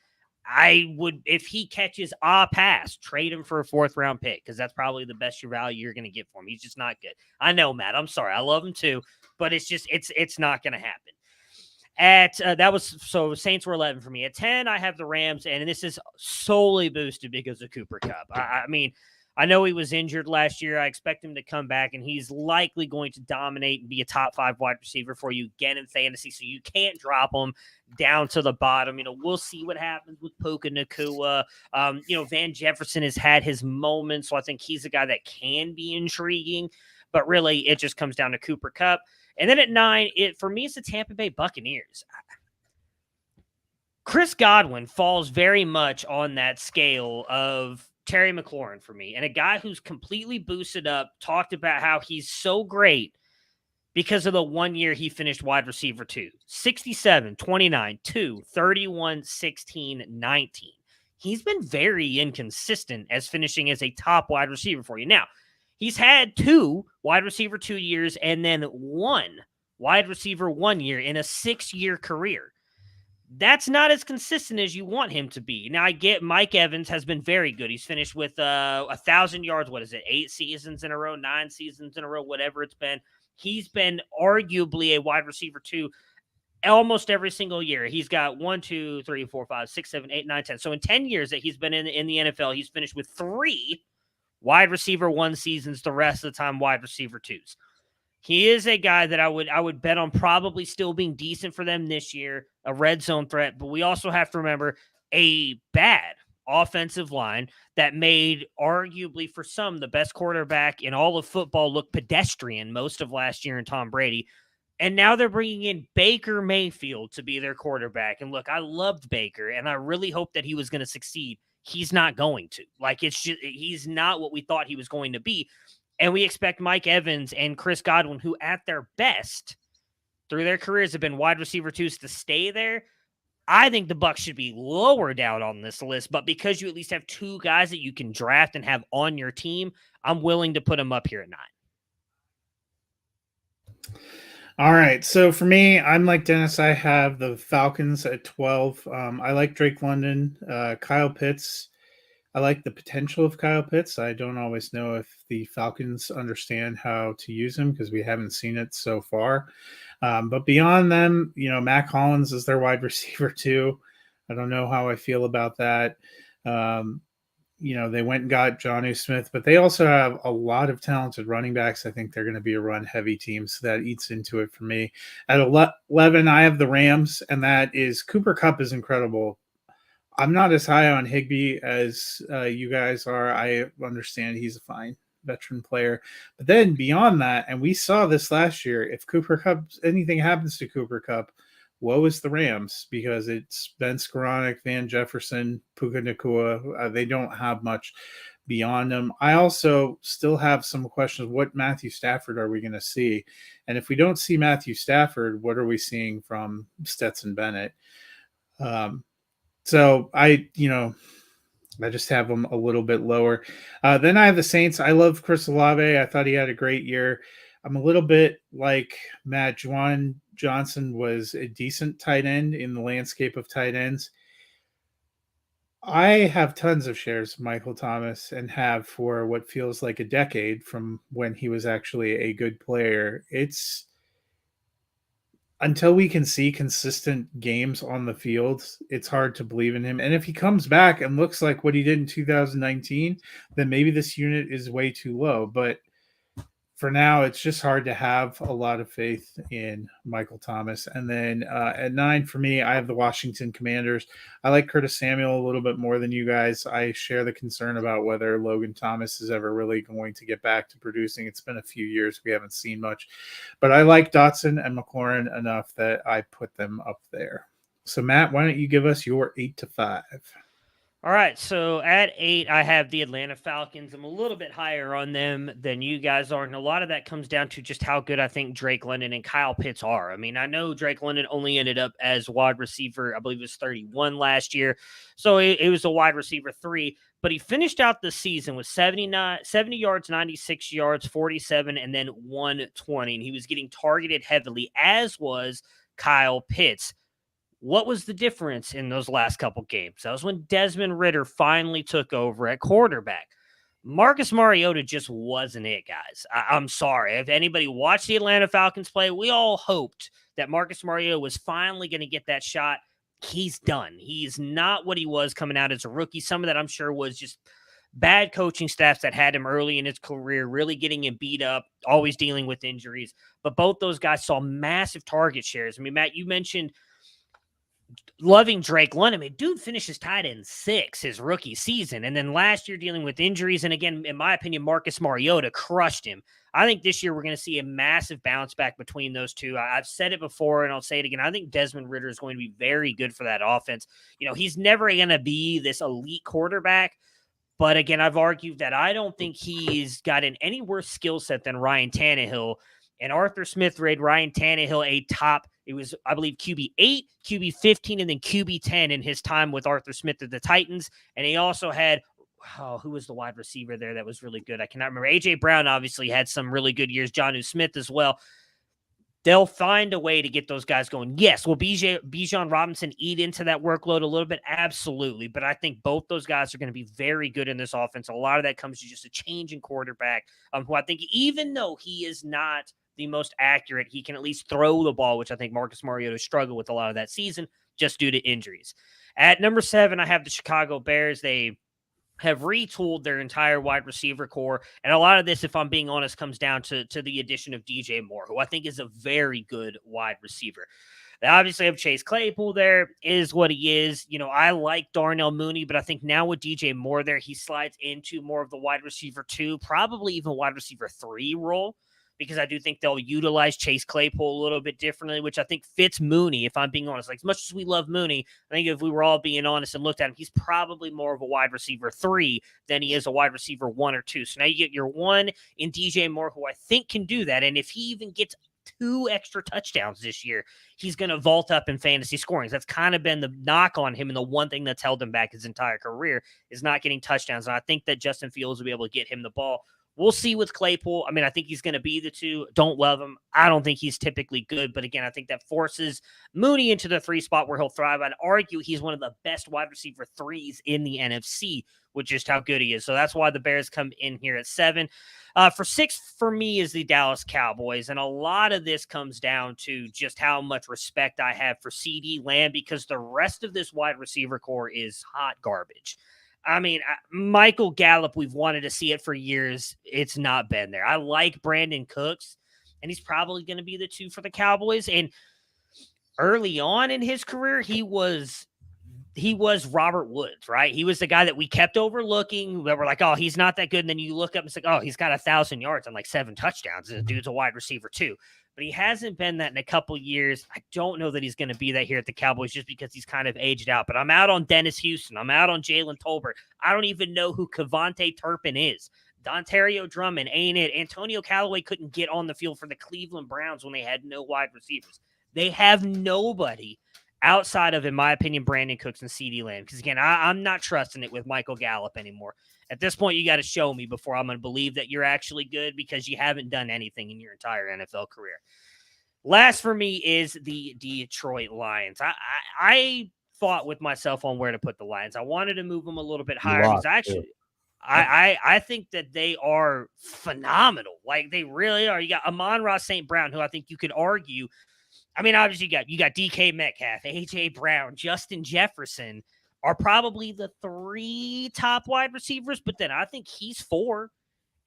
I would, if he catches a pass, trade him for a 4th-round pick because that's probably the best value you're going to get for him. He's just not good. I know, Matt. I'm sorry. I love him too, but it's just it's not going to happen. So Saints were 11 for me. At 10, I have the Rams, and this is solely boosted because of Cooper Kupp. I mean, I know he was injured last year. I expect him to come back, and he's likely going to dominate and be a top 5 wide receiver for you again in fantasy, so you can't drop him down to the bottom. We'll see what happens with Puka Nacua. Van Jefferson has had his moments, so I think he's a guy that can be intriguing, but really it just comes down to Cooper Kupp. And then at 9, for me, it's the Tampa Bay Buccaneers. Chris Godwin falls very much on that scale of Terry McLaurin for me, and a guy who's completely boosted up, talked about how he's so great because of the 1 year he finished wide receiver 2. 67, 29, 2, 31, 16, 19. He's been very inconsistent as finishing as a top wide receiver for you. Now, he's had 2 wide receiver 2 years and then 1 wide receiver 1 year in a 6-year career. That's not as consistent as you want him to be. Now, I get Mike Evans has been very good. He's finished with 1,000 yards. What is it? 8 seasons in a row, 9 seasons in a row, whatever it's been. He's been arguably a wide receiver 2 almost every single year. He's got 1, 2, 3, 4, 5, 6, 7, 8, 9, 10. So in 10 years that he's been in the NFL, he's finished with 3 wide receiver 1 seasons, the rest of the time wide receiver 2s. He is a guy that I would bet on probably still being decent for them this year, a red zone threat. But we also have to remember a bad offensive line that made arguably for some the best quarterback in all of football look pedestrian most of last year in Tom Brady. And now they're bringing in Baker Mayfield to be their quarterback. And look, I loved Baker, and I really hoped that he was going to succeed. He's not going to. Like, it's just, he's not what we thought he was going to be. And we expect Mike Evans and Chris Godwin, who at their best through their careers have been wide receiver 2s, to stay there. I think the Bucs should be lower down on this list, but because you at least have 2 guys that you can draft and have on your team, I'm willing to put them up here at 9. All right. So for me, I'm like Dennis. I have the Falcons at 12. I like Drake London, Kyle Pitts. I like the potential of Kyle Pitts. I don't always know if the Falcons understand how to use him because we haven't seen it so far. But beyond them, Mac Hollins is their wide receiver 2. I don't know how I feel about that. They went and got Jonnu Smith, but they also have a lot of talented running backs. I think they're going to be a run-heavy team, so that eats into it for me. At 11, I have the Rams, and that is Cooper Kupp is incredible. I'm not as high on Higbee as you guys are. I understand he's a fine veteran player. But then beyond that, and we saw this last year, if anything happens to Cooper Kupp, woe is the Rams, because it's Ben Skoranek, Van Jefferson, Puka Nacua. They don't have much beyond them. I also still have some questions. What Matthew Stafford are we going to see? And if we don't see Matthew Stafford, what are we seeing from Stetson Bennett? So I just have them a little bit lower. Then I have the Saints. I love Chris Olave. I thought he had a great year. I'm a little bit like Matt. Juwan Johnson was a decent tight end in the landscape of tight ends. I have tons of shares of Michael Thomas and have for what feels like a decade from when he was actually a good player. It's until we can see consistent games on the field, it's hard to believe in him. And if he comes back and looks like what he did in 2019, then maybe this unit is way too low. But for now, it's just hard to have a lot of faith in Michael Thomas. And then at 9, for me, I have the Washington Commanders. I like Curtis Samuel a little bit more than you guys. I share the concern about whether Logan Thomas is ever really going to get back to producing. It's been a few years. We haven't seen much. But I like Dotson and McLaurin enough that I put them up there. So, Matt, why don't you give us your 8 to 5? All right, so at 8, I have the Atlanta Falcons. I'm a little bit higher on them than you guys are, and a lot of that comes down to just how good I think Drake London and Kyle Pitts are. I mean, I know Drake London only ended up as wide receiver, I believe it was 31 last year, so it was a wide receiver 3, but he finished out the season with 70 yards, 96 yards, 47, and then 120, and he was getting targeted heavily, as was Kyle Pitts. What was the difference in those last couple games? That was when Desmond Ridder finally took over at quarterback. Marcus Mariota just wasn't it, guys. I'm sorry. If anybody watched the Atlanta Falcons play, we all hoped that Marcus Mariota was finally going to get that shot. He's done. He's not what he was coming out as a rookie. Some of that, I'm sure, was just bad coaching staffs that had him early in his career, really getting him beat up, always dealing with injuries. But both those guys saw massive target shares. I mean, Matt, you mentioned loving Drake London. I mean, dude finishes tied in 6 his rookie season. And then last year dealing with injuries. And again, in my opinion, Marcus Mariota crushed him. I think this year we're going to see a massive bounce back between those two. I've said it before and I'll say it again. I think Desmond Ridder is going to be very good for that offense. He's never going to be this elite quarterback. But again, I've argued that I don't think he's got an any worse skill set than Ryan Tannehill. And Arthur Smith rated Ryan Tannehill a top, it was, I believe, QB 8, QB 15, and then QB 10 in his time with Arthur Smith at the Titans. And he also had, who was the wide receiver there that was really good? I cannot remember. A.J. Brown obviously had some really good years. Jonnu Smith as well. they'll find a way to get those guys going. Yes, will Bijan Robinson eat into that workload a little bit? Absolutely. But I think both those guys are going to be very good in this offense. A lot of that comes to just a change in quarterback, who I think, even though he is not the most accurate, he can at least throw the ball, which I think Marcus Mariota struggled with a lot of that season just due to injuries. At number 7, I have the Chicago Bears. They have retooled their entire wide receiver core. And a lot of this, if I'm being honest, comes down to the addition of DJ Moore, who I think is a very good wide receiver. They obviously have Chase Claypool there, is what he is. You know, I like Darnell Mooney, but I think now with DJ Moore there, he slides into more of the wide receiver 2, probably even wide receiver 3 role, because I do think they'll utilize Chase Claypool a little bit differently, which I think fits Mooney, if I'm being honest. Like, as much as we love Mooney, I think if we were all being honest and looked at him, he's probably more of a wide receiver 3 than he is a wide receiver 1 or 2. So now you get your 1 in DJ Moore, who I think can do that. And if he even gets 2 extra touchdowns this year, he's going to vault up in fantasy scoring. That's kind of been the knock on him, and the one thing that's held him back his entire career is not getting touchdowns. And I think that Justin Fields will be able to get him the ball. We'll see with Claypool. I mean, I think he's going to be the 2. Don't love him. I don't think he's typically good. But again, I think that forces Mooney into the 3 spot where he'll thrive. I'd argue he's one of the best wide receiver 3s in the NFC, with just how good he is. So that's why the Bears come in here at 7. For 6, for me, is the Dallas Cowboys. And a lot of this comes down to just how much respect I have for CeeDee Lamb, because the rest of this wide receiver core is hot garbage. I mean, Michael Gallup, we've wanted to see it for years. It's not been there. I like Brandon Cooks, and he's probably going to be the 2 for the Cowboys. And early on in his career, he was Robert Woods, right? He was the guy that we kept overlooking, that we're like, oh, he's not that good. And then you look up and it's like, oh, he's got 1,000 yards and like 7 touchdowns. The dude's a wide receiver 2. But he hasn't been that in a couple years. I don't know that he's going to be that here at the Cowboys, just because he's kind of aged out. But I'm out on Dennis Houston. I'm out on Jalen Tolbert. I don't even know who Kevontae Turpin is. Dontario Drummond ain't it. Antonio Callaway couldn't get on the field for the Cleveland Browns when they had no wide receivers. They have nobody outside of, in my opinion, Brandon Cooks and CeeDee Lamb. Because, again, I'm not trusting it with Michael Gallup anymore. At this point, you got to show me before I'm going to believe that you're actually good, because you haven't done anything in your entire NFL career. Last for me is the Detroit Lions. I fought with myself on where to put the Lions. I wanted to move them a little bit higher, because actually I think that they are phenomenal. Like, they really are. You got Amon-Ra St. Brown, who I think you could argue. I mean, obviously you got DK Metcalf, A.J. Brown, Justin Jefferson are probably the 3 top wide receivers, but then I think he's 4.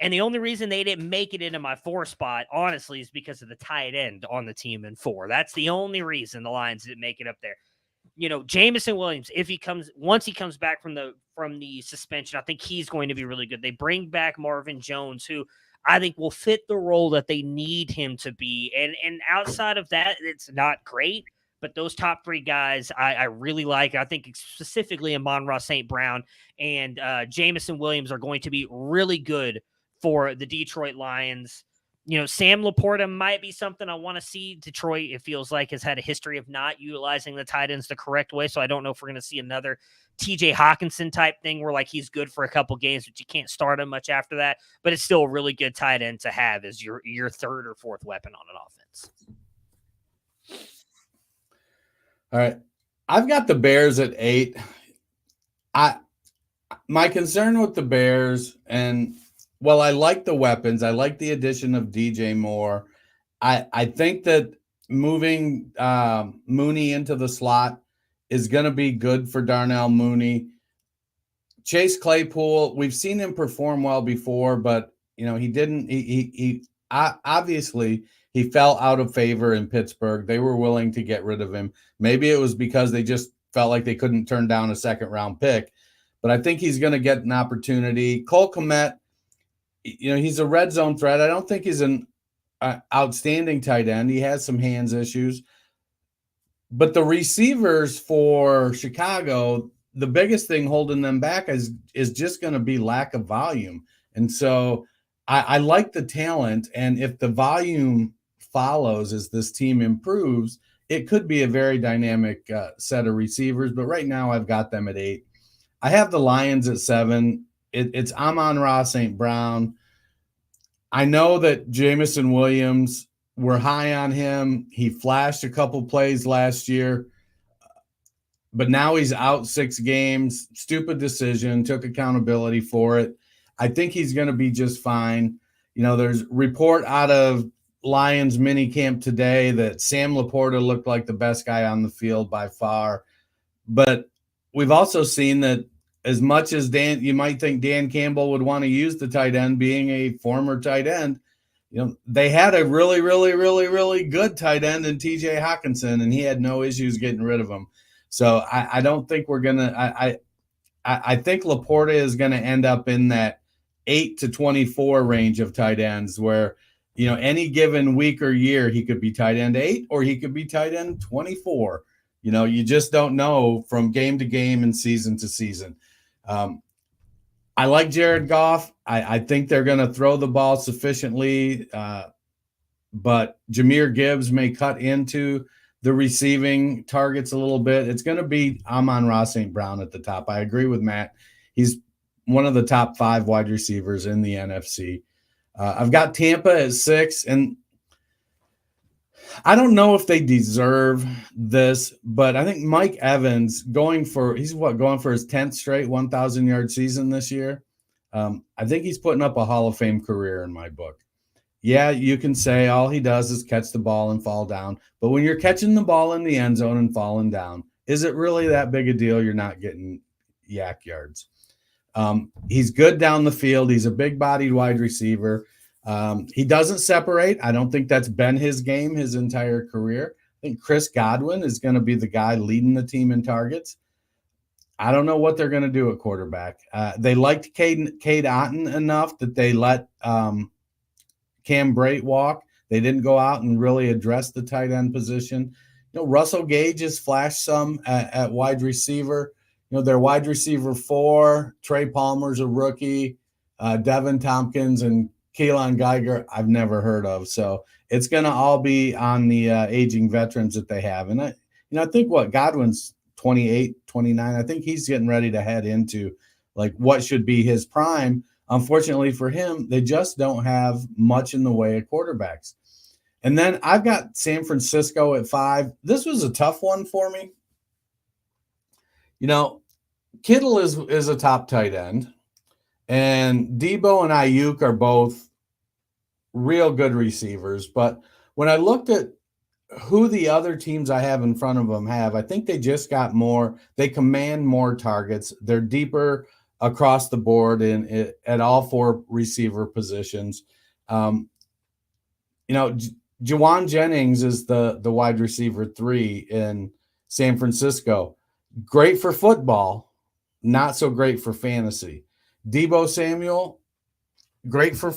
And the only reason they didn't make it into my 4 spot, honestly, is because of the tight end on the team in 4. That's the only reason the Lions didn't make it up there. You know, Jameson Williams, once he comes back from the suspension, I think he's going to be really good. They bring back Marvin Jones, who I think will fit the role that they need him to be. And outside of that, it's not great. But those top 3 guys, I really like. I think specifically Amon-Ra St. Brown and Jameson Williams are going to be really good for the Detroit Lions. You know, Sam Laporta might be something I want to see. Detroit, it feels like, has had a history of not utilizing the tight ends the correct way. So I don't know if we're going to see another TJ Hawkinson type thing where, like, he's good for a couple games, but you can't start him much after that. But it's still a really good tight end to have as your 3rd or 4th weapon on an offense. All right. I've got the Bears at 8. My concern with the Bears, and well, I like the weapons. I like the addition of DJ Moore. I think that moving Mooney into the slot is going to be good for Darnell Mooney. Chase Claypool, we've seen him perform well before, but you know, he obviously he fell out of favor in Pittsburgh. They were willing to get rid of him. Maybe it was because they just felt like they couldn't turn down a 2nd-round pick. But I think he's going to get an opportunity. Cole Kmet, you know, he's a red zone threat. I don't think he's an outstanding tight end. He has some hands issues. But the receivers for Chicago, the biggest thing holding them back is just going to be lack of volume. And so I like the talent. And if the volume follows as this team improves, it could be a very dynamic set of receivers. But right now I've got them at 8. I have the Lions at 7. It's Amon-Ra St. Brown. I know that Jameson Williams we're high on him. He flashed a couple plays last year, but now he's out 6 games. Stupid decision, took accountability for it. I think he's going to be just fine. You know, there's report out of Lions mini camp today that Sam Laporta looked like the best guy on the field by far. But we've also seen that as much as you might think Dan Campbell would want to use the tight end, being a former tight end, you know, they had a really, really, really, really good tight end in TJ Hawkinson, and he had no issues getting rid of him. So I don't think we're going to I think Laporta is going to end up in that 8 to 24 range of tight ends where, you know, any given week or year, he could be tight end 8 or he could be tight end 24. You know, you just don't know from game to game and season to season. I like Jared Goff. I think they're going to throw the ball sufficiently, but Jahmyr Gibbs may cut into the receiving targets a little bit. It's going to be Amon-Ra St. Brown at the top. I agree with Matt. He's one of the top 5 wide receivers in the NFC. I've got Tampa at 6, and I don't know if they deserve this, but I think Mike Evans going for his 10th straight 1,000-yard season this year. I think he's putting up a Hall of Fame career in my book. Yeah, you can say all he does is catch the ball and fall down, but when you're catching the ball in the end zone and falling down, is it really that big a deal you're not getting yak yards? He's good down the field. He's a big-bodied wide receiver. He doesn't separate. I don't think that's been his game his entire career. I think Chris Godwin is going to be the guy leading the team in targets. I don't know what they're going to do at quarterback. They liked Cade Otton enough that they let Cam Brate walk. They didn't go out and really address the tight end position. You know, Russell Gage has flashed some at wide receiver. You know, their wide receiver 4, Trey Palmer's a rookie, Devin Tompkins and Keelan Geiger, I've never heard of. So it's going to all be on the aging veterans that they have. And I think Godwin's 28, 29. I think he's getting ready to head into like what should be his prime. Unfortunately for him, they just don't have much in the way of quarterbacks. And then I've got San Francisco at 5. This was a tough one for me. You know, Kittle is a top tight end, and Debo and Ayuk are both real good receivers. But when I looked at who the other teams I have in front of them have, I think they just got more. They command more targets. They're deeper across the board at all 4 receiver positions. You know, Juwan Jennings is the wide receiver 3 in San Francisco. Great for football, not so great for fantasy. Debo Samuel, great for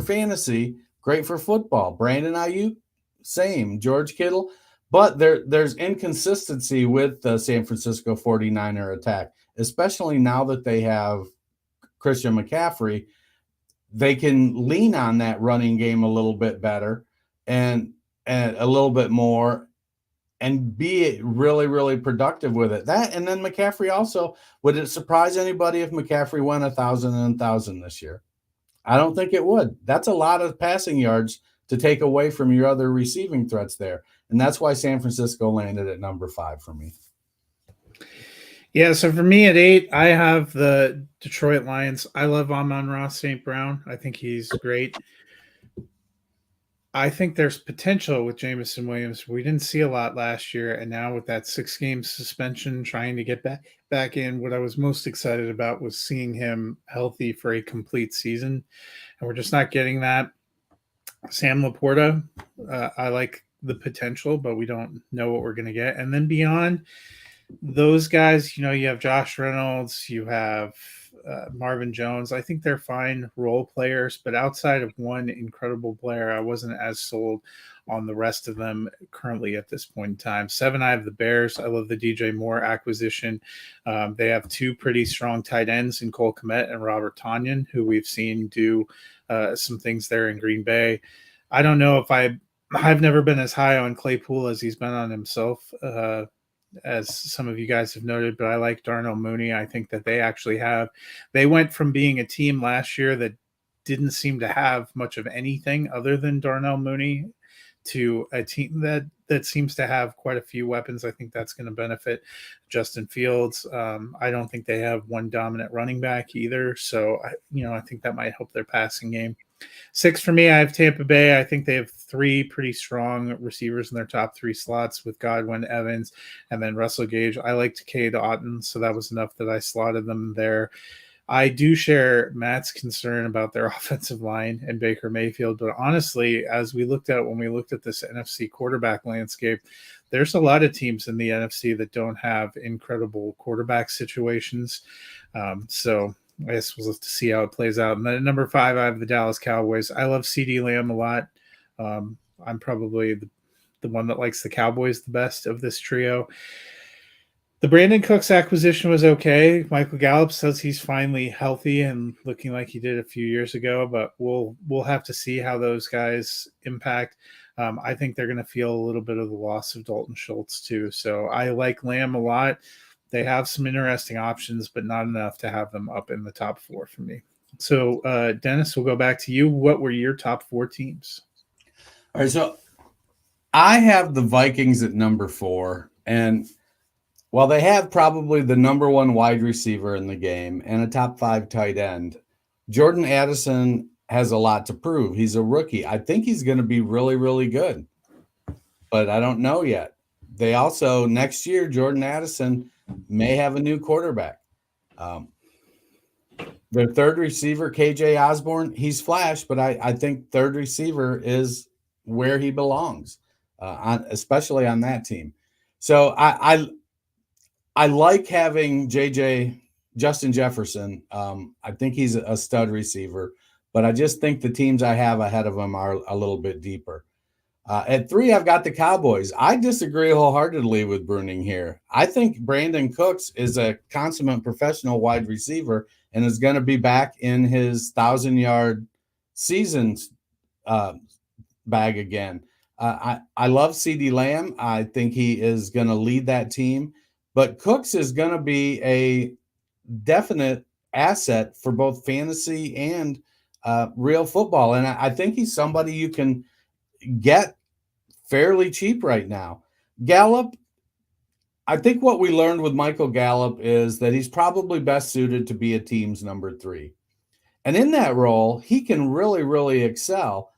fantasy, great for football. Brandon Ayuk, same. George Kittle, but there's inconsistency with the San Francisco 49er attack, especially now that they have Christian McCaffrey. They can lean on that running game a little bit better and a little bit more and be really, really productive with it. That, and then McCaffrey also, would it surprise anybody if McCaffrey went 1,000 and 1,000 this year? I don't think it would. That's a lot of passing yards to take away from your other receiving threats there. And that's why San Francisco landed at number 5 for me. Yeah, so for me at 8, I have the Detroit Lions. I love Amon-Ra St. Brown. I think he's great. I think there's potential with Jameson Williams. We didn't see a lot last year, and now with that 6-game suspension, trying to get back in, what I was most excited about was seeing him healthy for a complete season, and we're just not getting that. Sam Laporta, I like the potential, but we don't know what we're going to get. And then beyond those guys, you know, you have Josh Reynolds, you have Marvin Jones. I think they're fine role players, but outside of one incredible player, I wasn't as sold on the rest of them currently at this point in time. 7, I have the Bears. I love the DJ Moore acquisition. They have 2 pretty strong tight ends in Cole Kmet and Robert Tonyan, who we've seen do some things there in Green Bay. I don't know if I've never been as high on Claypool as he's been on himself, as some of you guys have noted, but I like Darnell Mooney. I think that they went from being a team last year that didn't seem to have much of anything other than Darnell Mooney to a team that seems to have quite a few weapons. I think that's going to benefit Justin Fields. I don't think they have one dominant running back either. So, I think that might help their passing game. 6 for me, I have Tampa Bay. I think they have 3 pretty strong receivers in their top 3 slots with Godwin, Evans, and then Russell Gage. I liked Cade Otton, so that was enough that I slotted them there. I do share Matt's concern about their offensive line and Baker Mayfield, but honestly, as we looked at when we looked at this NFC quarterback landscape, there's a lot of teams in the NFC that don't have incredible quarterback situations. So I guess we'll have to see how it plays out. And then at number 5, I have the Dallas Cowboys. I love CeeDee Lamb a lot. I'm probably the one that likes the Cowboys the best of this trio. The Brandon Cooks acquisition was okay. Michael Gallup says he's finally healthy and looking like he did a few years ago, but we'll have to see how those guys impact. I think they're going to feel a little bit of the loss of Dalton Schultz too. So I like Lamb a lot. They have some interesting options, but not enough to have them up in the top 4 for me. So, Dennis, we'll go back to you. What were your top 4 teams? All right, so I have the Vikings at number 4, and while they have probably the number 1 wide receiver in the game and a top 5 tight end, Jordan Addison has a lot to prove. He's a rookie. I think he's going to be really, really good, but I don't know yet. They also, next year, Jordan Addison may have a new quarterback. Their third receiver, KJ Osborne, he's flashed, but I think third receiver is where he belongs, especially on that team. So I like having Justin Jefferson. I think he's a stud receiver, but I just think the teams I have ahead of him are a little bit deeper. At 3, I've got the Cowboys. I disagree wholeheartedly with Bruning here. I think Brandon Cooks is a consummate professional wide receiver and is going to be back in his 1,000-yard seasons bag again. I love CeeDee Lamb. I think he is going to lead that team. But Cooks is going to be a definite asset for both fantasy and real football. And I think he's somebody you can get fairly cheap right now. Gallup, I think what we learned with Michael Gallup is that he's probably best suited to be a team's number 3. And in that role, he can really, really excel.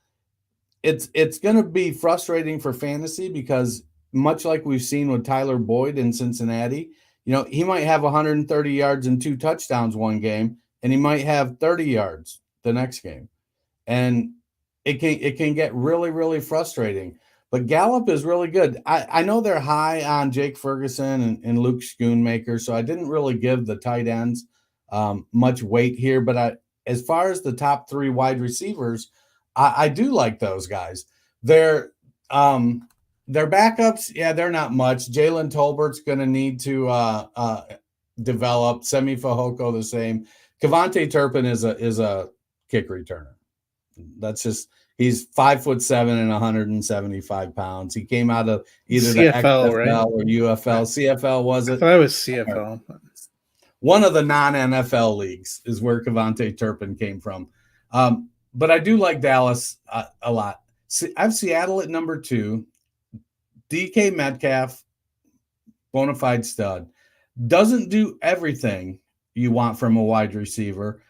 It's going to be frustrating for fantasy because much like we've seen with Tyler Boyd in Cincinnati, he might have 130 yards and 2 touchdowns one game, and he might have 30 yards the next game. And it can get really, really frustrating. But Gallup is really good. I know they're high on Jake Ferguson and Luke Schoonmaker, so I didn't really give the tight ends much weight here. But as far as the top 3 wide receivers, I do like those guys. Their backups, they're not much. Jalen Tolbert's going to need to develop. Semi Fehoko the same. Kevontae Turpin is a kick returner. That's just he's 5'7" and 175 pounds. He came out of either CFL, the XFL right? or UFL. CFL was it? I thought it was CFL. One of the non-NFL leagues is where Kevontae Turpin came from. But I do like Dallas a lot. I have Seattle at number 2. DK Metcalf, bona fide stud. Doesn't do everything you want from a wide receiver.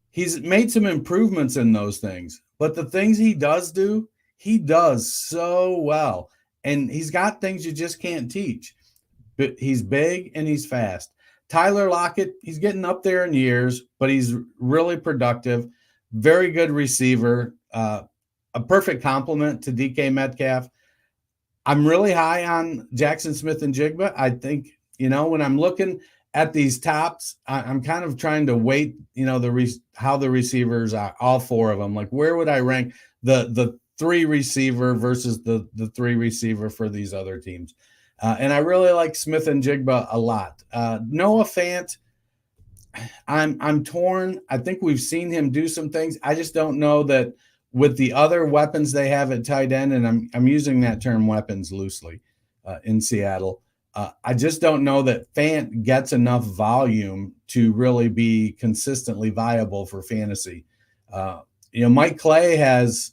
He's made some improvements in those things, but the things he does do, he does so well. And he's got things you just can't teach. But he's big and he's fast. Tyler Lockett, he's getting up there in years, but he's really productive. Very good receiver. A perfect complement to DK Metcalf. I'm really high on Jackson Smith and Jigba. I think, when I'm looking at these tops, I'm kind of trying to weight, how the receivers are, all 4 of them. Like, where would I rank the 3 receiver versus the 3 receiver for these other teams? And I really like Smith and Jigba a lot. Noah Fant, I'm torn. I think we've seen him do some things. I just don't know that with the other weapons they have at tight end, and I'm using that term weapons loosely in Seattle. I just don't know that Fant gets enough volume to really be consistently viable for fantasy. Mike Clay has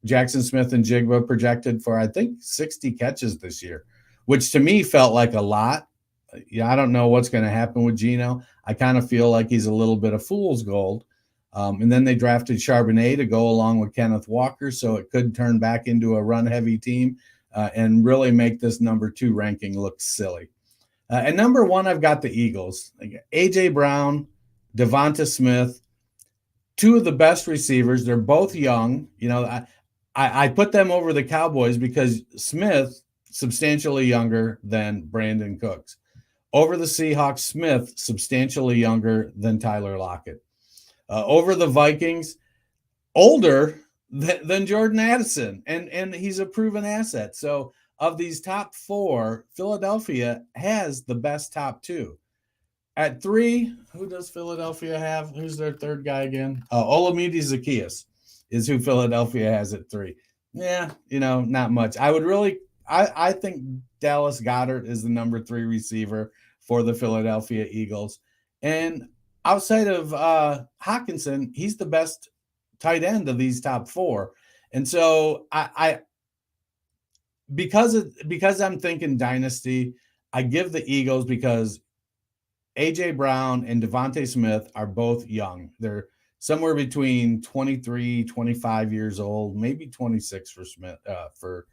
Jackson Smith and Jigba projected for, I think, 60 catches this year, which to me felt like a lot. Yeah, I don't know what's going to happen with Geno. I kind of feel like he's a little bit of fool's gold. And then they drafted Charbonnet to go along with Kenneth Walker, so it could turn back into a run-heavy team and really make this number 2 ranking look silly. And number 1, I've got the Eagles. A.J. Brown, Devonta Smith, 2 of the best receivers. They're both young. You know, I put them over the Cowboys because Smith, substantially younger than Brandon Cooks. Over the Seahawks, Smith, substantially younger than Tyler Lockett. Over the Vikings, older than Jordan Addison, and he's a proven asset. So of these top 4, Philadelphia has the best top 2. At 3, who does Philadelphia have? Who's their third guy again? Olamide Zaccheaus is who Philadelphia has at 3. Yeah, you know, not much. I think Dallas Goedert is the number 3 receiver for the Philadelphia Eagles. And outside of Hockenson, he's the best tight end of these top 4. And so because I'm thinking dynasty, I give the Eagles because A.J. Brown and Devonta Smith are both young. They're somewhere between 23, 25 years old, maybe 26 for Smith, for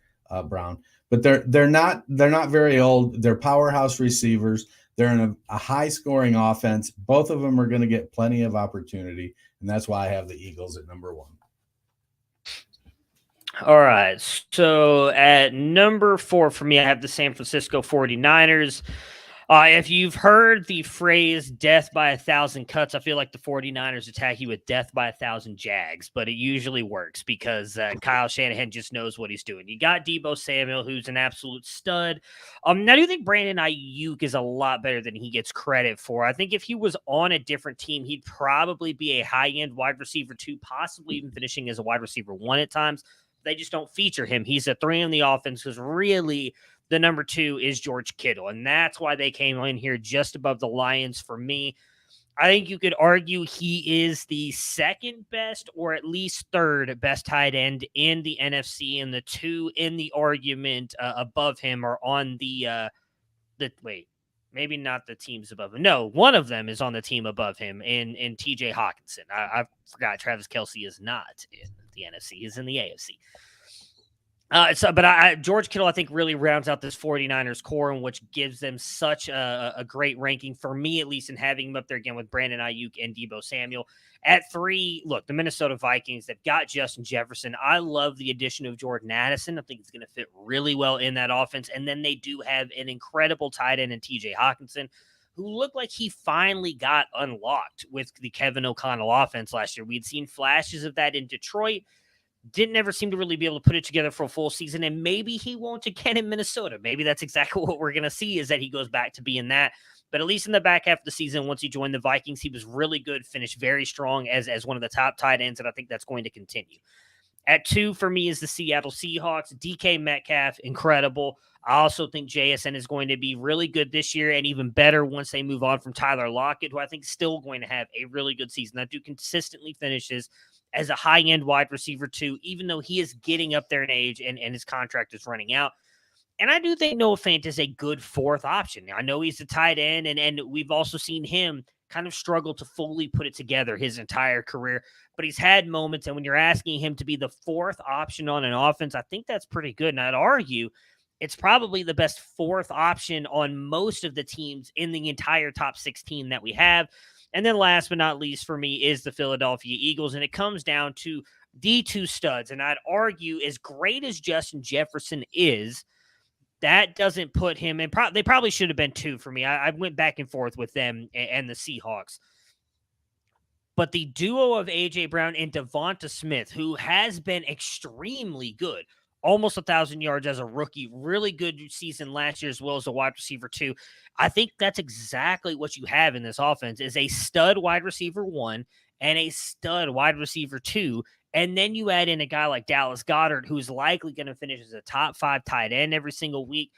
Brown. But they're not very old. They're powerhouse receivers. They're in a high-scoring offense. Both of them are going to get plenty of opportunity, and that's why I have the Eagles at number 1. All right, so at number 4 for me, I have the San Francisco 49ers. If you've heard the phrase death by 1,000 cuts, I feel like the 49ers attack you with death by 1,000 jags, but it usually works because Kyle Shanahan just knows what he's doing. You got Deebo Samuel, who's an absolute stud. Now, I do think Brandon Ayuk is a lot better than he gets credit for. I think if he was on a different team, he'd probably be a high-end wide receiver 2, possibly even finishing as a wide receiver 1 at times. They just don't feature him. He's a 3 in the offense because really – the number 2 is George Kittle, and that's why they came in here just above the Lions for me. I think you could argue he is the second best or at least third best tight end in the NFC, and the 2 in the argument above him are on maybe not the teams above him. No, one of them is on the team above him in T.J. Hawkinson. I forgot Travis Kelce is not in the NFC. He's in the AFC. George Kittle, I think, really rounds out this 49ers core, and which gives them such a great ranking for me, at least, in having him up there again with Brandon Ayuk and Deebo Samuel. At 3, look, the Minnesota Vikings, they've got Justin Jefferson. I love the addition of Jordan Addison. I think it's going to fit really well in that offense. And then they do have an incredible tight end in TJ Hawkinson, who looked like he finally got unlocked with the Kevin O'Connell offense last year. We'd seen flashes of that in Detroit. Didn't ever seem to really be able to put it together for a full season, and maybe he won't again in Minnesota. Maybe that's exactly what we're going to see, is that he goes back to being that. But at least in the back half of the season, once he joined the Vikings, he was really good, finished very strong as one of the top tight ends, and I think that's going to continue. At 2 for me is the Seattle Seahawks. DK Metcalf, incredible. I also think JSN is going to be really good this year and even better once they move on from Tyler Lockett, who I think is still going to have a really good season. That dude consistently finishes as a high-end wide receiver 2, even though he is getting up there in age and his contract is running out. And I do think Noah Fant is a good 4th option. I know he's a tight end, and we've also seen him kind of struggle to fully put it together his entire career, but he's had moments, and when you're asking him to be the 4th option on an offense, I think that's pretty good. And I'd argue it's probably the best 4th option on most of the teams in the entire top 16 that we have. And then last but not least for me is the Philadelphia Eagles, and it comes down to the 2 studs. And I'd argue, as great as Justin Jefferson is, that doesn't put him in. They probably should have been 2 for me. I went back and forth with them and the Seahawks. But the duo of A.J. Brown and Devonta Smith, who has been extremely good, almost 1,000 yards as a rookie, really good season last year as well as a wide receiver 2. I think that's exactly what you have in this offense, is a stud wide receiver 1 and a stud wide receiver 2. And then you add in a guy like Dallas Goedert, who's likely going to finish as a top 5 tight end every single week.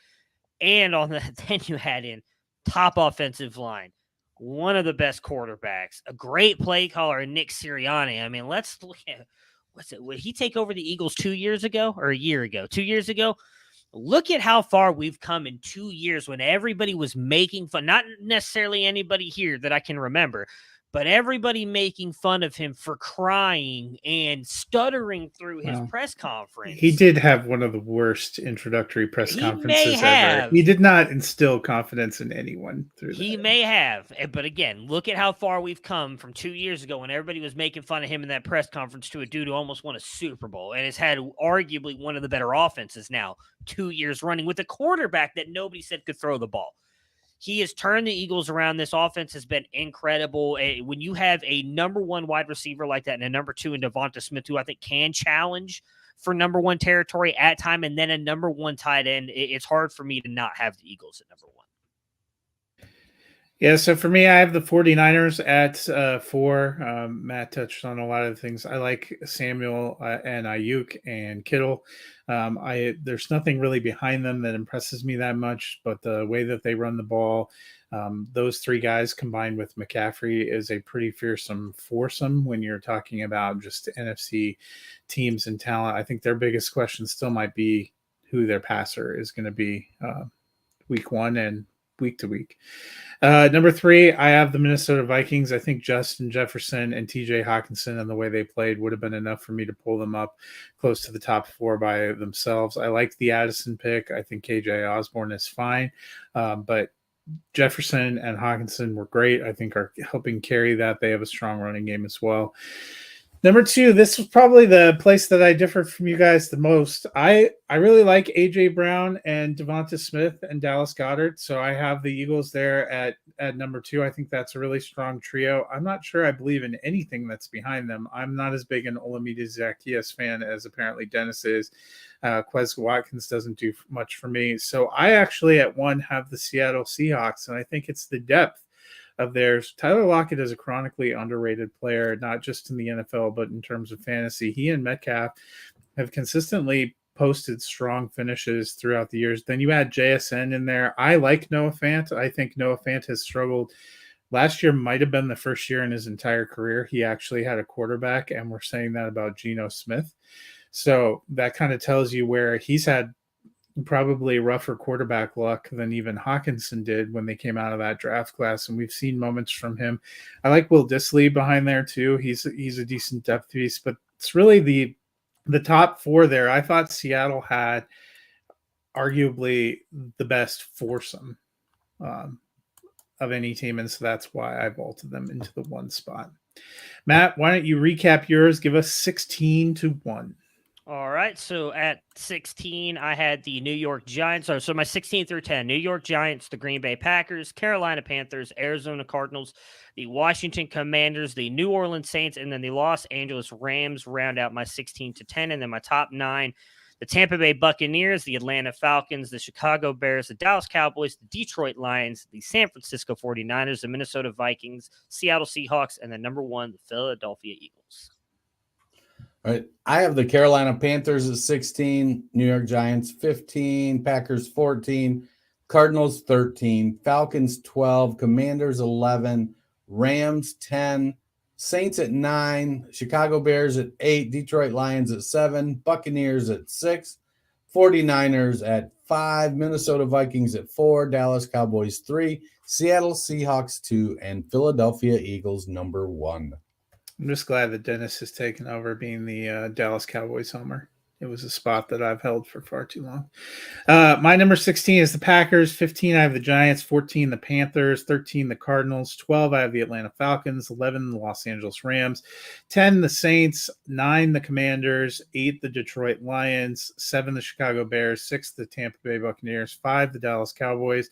And then you add in top offensive line, one of the best quarterbacks, a great play caller, Nick Sirianni. I mean, let's look at Would he take over the Eagles 2 years ago or a year ago? 2 years ago. Look at how far we've come in 2 years when everybody was making fun, not necessarily anybody here that I can remember, but everybody making fun of him for crying and stuttering through his press conference. He did have one of the worst introductory press conferences ever. He did not instill confidence in anyone through that. He may have, but again, look at how far we've come from 2 years ago when everybody was making fun of him in that press conference to a dude who almost won a Super Bowl and has had arguably one of the better offenses now 2 years running with a quarterback that nobody said could throw the ball. He has turned the Eagles around. This offense has been incredible. When you have a number one wide receiver like that and a number two in Devonta Smith, who I think can challenge for number one territory at time, and then a number one tight end, it's hard for me to not have the Eagles at number one. Yeah, so for me, I have the 49ers at 4. Matt touched on a lot of the things. I like Samuel and Ayuk and Kittle. There's nothing really behind them that impresses me that much, but the way that they run the ball, those 3 guys combined with McCaffrey is a pretty fearsome foursome when you're talking about just NFC teams and talent. I think their biggest question still might be who their passer is going to be week 1 and week to week. Number 3, I have the Minnesota Vikings. I think Justin Jefferson and TJ Hawkinson and the way they played would have been enough for me to pull them up close to the top 4 by themselves. I like the Addison pick. I think KJ Osborne is fine. But Jefferson and Hawkinson were great. I think are helping carry that. They have a strong running game as well. Number 2, this was probably the place that I differed from you guys the most. I really like A.J. Brown and Devonta Smith and Dallas Goedert, so I have the Eagles there at number 2. I think that's a really strong trio. I'm not sure I believe in anything that's behind them. I'm not as big an Olamide Zaccheaus fan as apparently Dennis is. Quez Watkins doesn't do much for me. So I actually at 1 have the Seattle Seahawks, and I think it's the depth of theirs. Tyler Lockett is a chronically underrated player, not just in the NFL, but in terms of fantasy. He and Metcalf have consistently posted strong finishes throughout the years. Then you add JSN in there. I like Noah Fant. I think Noah Fant has struggled. Last year might have been the first year in his entire career he actually had a quarterback, and we're saying that about Geno Smith. So that kind of tells you where he's had probably rougher quarterback luck than even Hawkinson did when they came out of that draft class, and we've seen moments from him. I like Will Dissly behind there too. He's a decent depth piece, but it's really the top 4 there. I thought Seattle had arguably the best foursome of any team, and so that's why I vaulted them into the 1 spot. Matt, why don't you recap yours? Give us 16-1. All right, so at 16, I had the New York Giants. So my 16 through 10, New York Giants, the Green Bay Packers, Carolina Panthers, Arizona Cardinals, the Washington Commanders, the New Orleans Saints, and then the Los Angeles Rams round out my 16 to 10. And then my top 9, the Tampa Bay Buccaneers, the Atlanta Falcons, the Chicago Bears, the Dallas Cowboys, the Detroit Lions, the San Francisco 49ers, the Minnesota Vikings, Seattle Seahawks, and then number 1, the Philadelphia Eagles. All right. I have the Carolina Panthers at 16, New York Giants 15, Packers 14, Cardinals 13, Falcons 12, Commanders 11, Rams 10, Saints at 9, Chicago Bears at 8, Detroit Lions at 7, Buccaneers at 6, 49ers at 5, Minnesota Vikings at 4, Dallas Cowboys 3, Seattle Seahawks 2, and Philadelphia Eagles number 1. I'm just glad that Dennis has taken over being the Dallas Cowboys homer. It was a spot that I've held for far too long. My number 16 is the Packers. 15, I have the Giants. 14, the Panthers. 13, the Cardinals. 12, I have the Atlanta Falcons. 11, the Los Angeles Rams. 10, the Saints. 9, the Commanders. 8, the Detroit Lions. 7, the Chicago Bears. 6, the Tampa Bay Buccaneers. 5, the Dallas Cowboys.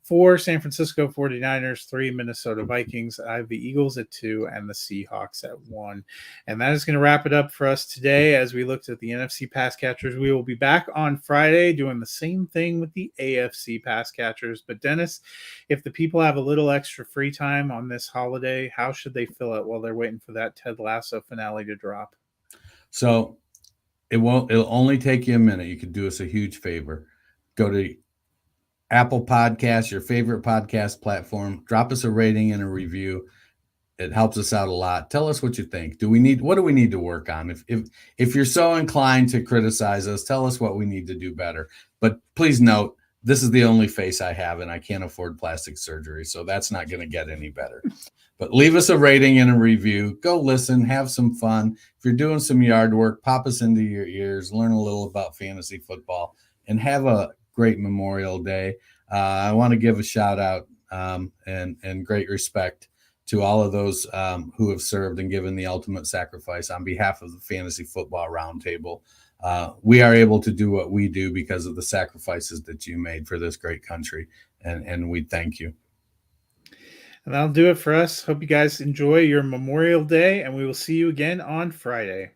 4, San Francisco 49ers, 3, Minnesota Vikings. I have the Eagles at 2 and the Seahawks at 1. And that is going to wrap it up for us today as we looked at the NFC Pass Catchers. We will be back on Friday doing the same thing with the AFC Pass Catchers. But Dennis, if the people have a little extra free time on this holiday, how should they fill it while they're waiting for that Ted Lasso finale to drop? So it'll only take you a minute. You could do us a huge favor. Go to Apple Podcasts, your favorite podcast platform. Drop us a rating and a review. It helps us out a lot. Tell us what you think. What do we need to work on? If you're so inclined to criticize us, tell us what we need to do better. But please note, this is the only face I have, and I can't afford plastic surgery, so that's not going to get any better. But leave us a rating and a review. Go listen, have some fun. If you're doing some yard work, pop us into your ears, learn a little about fantasy football, and have a great Memorial Day. I want to give a shout out and great respect to all of those who have served and given the ultimate sacrifice on behalf of the Fantasy Football Roundtable. We are able to do what we do because of the sacrifices that you made for this great country, and we thank you. And that'll do it for us. Hope you guys enjoy your Memorial Day, and we will see you again on Friday.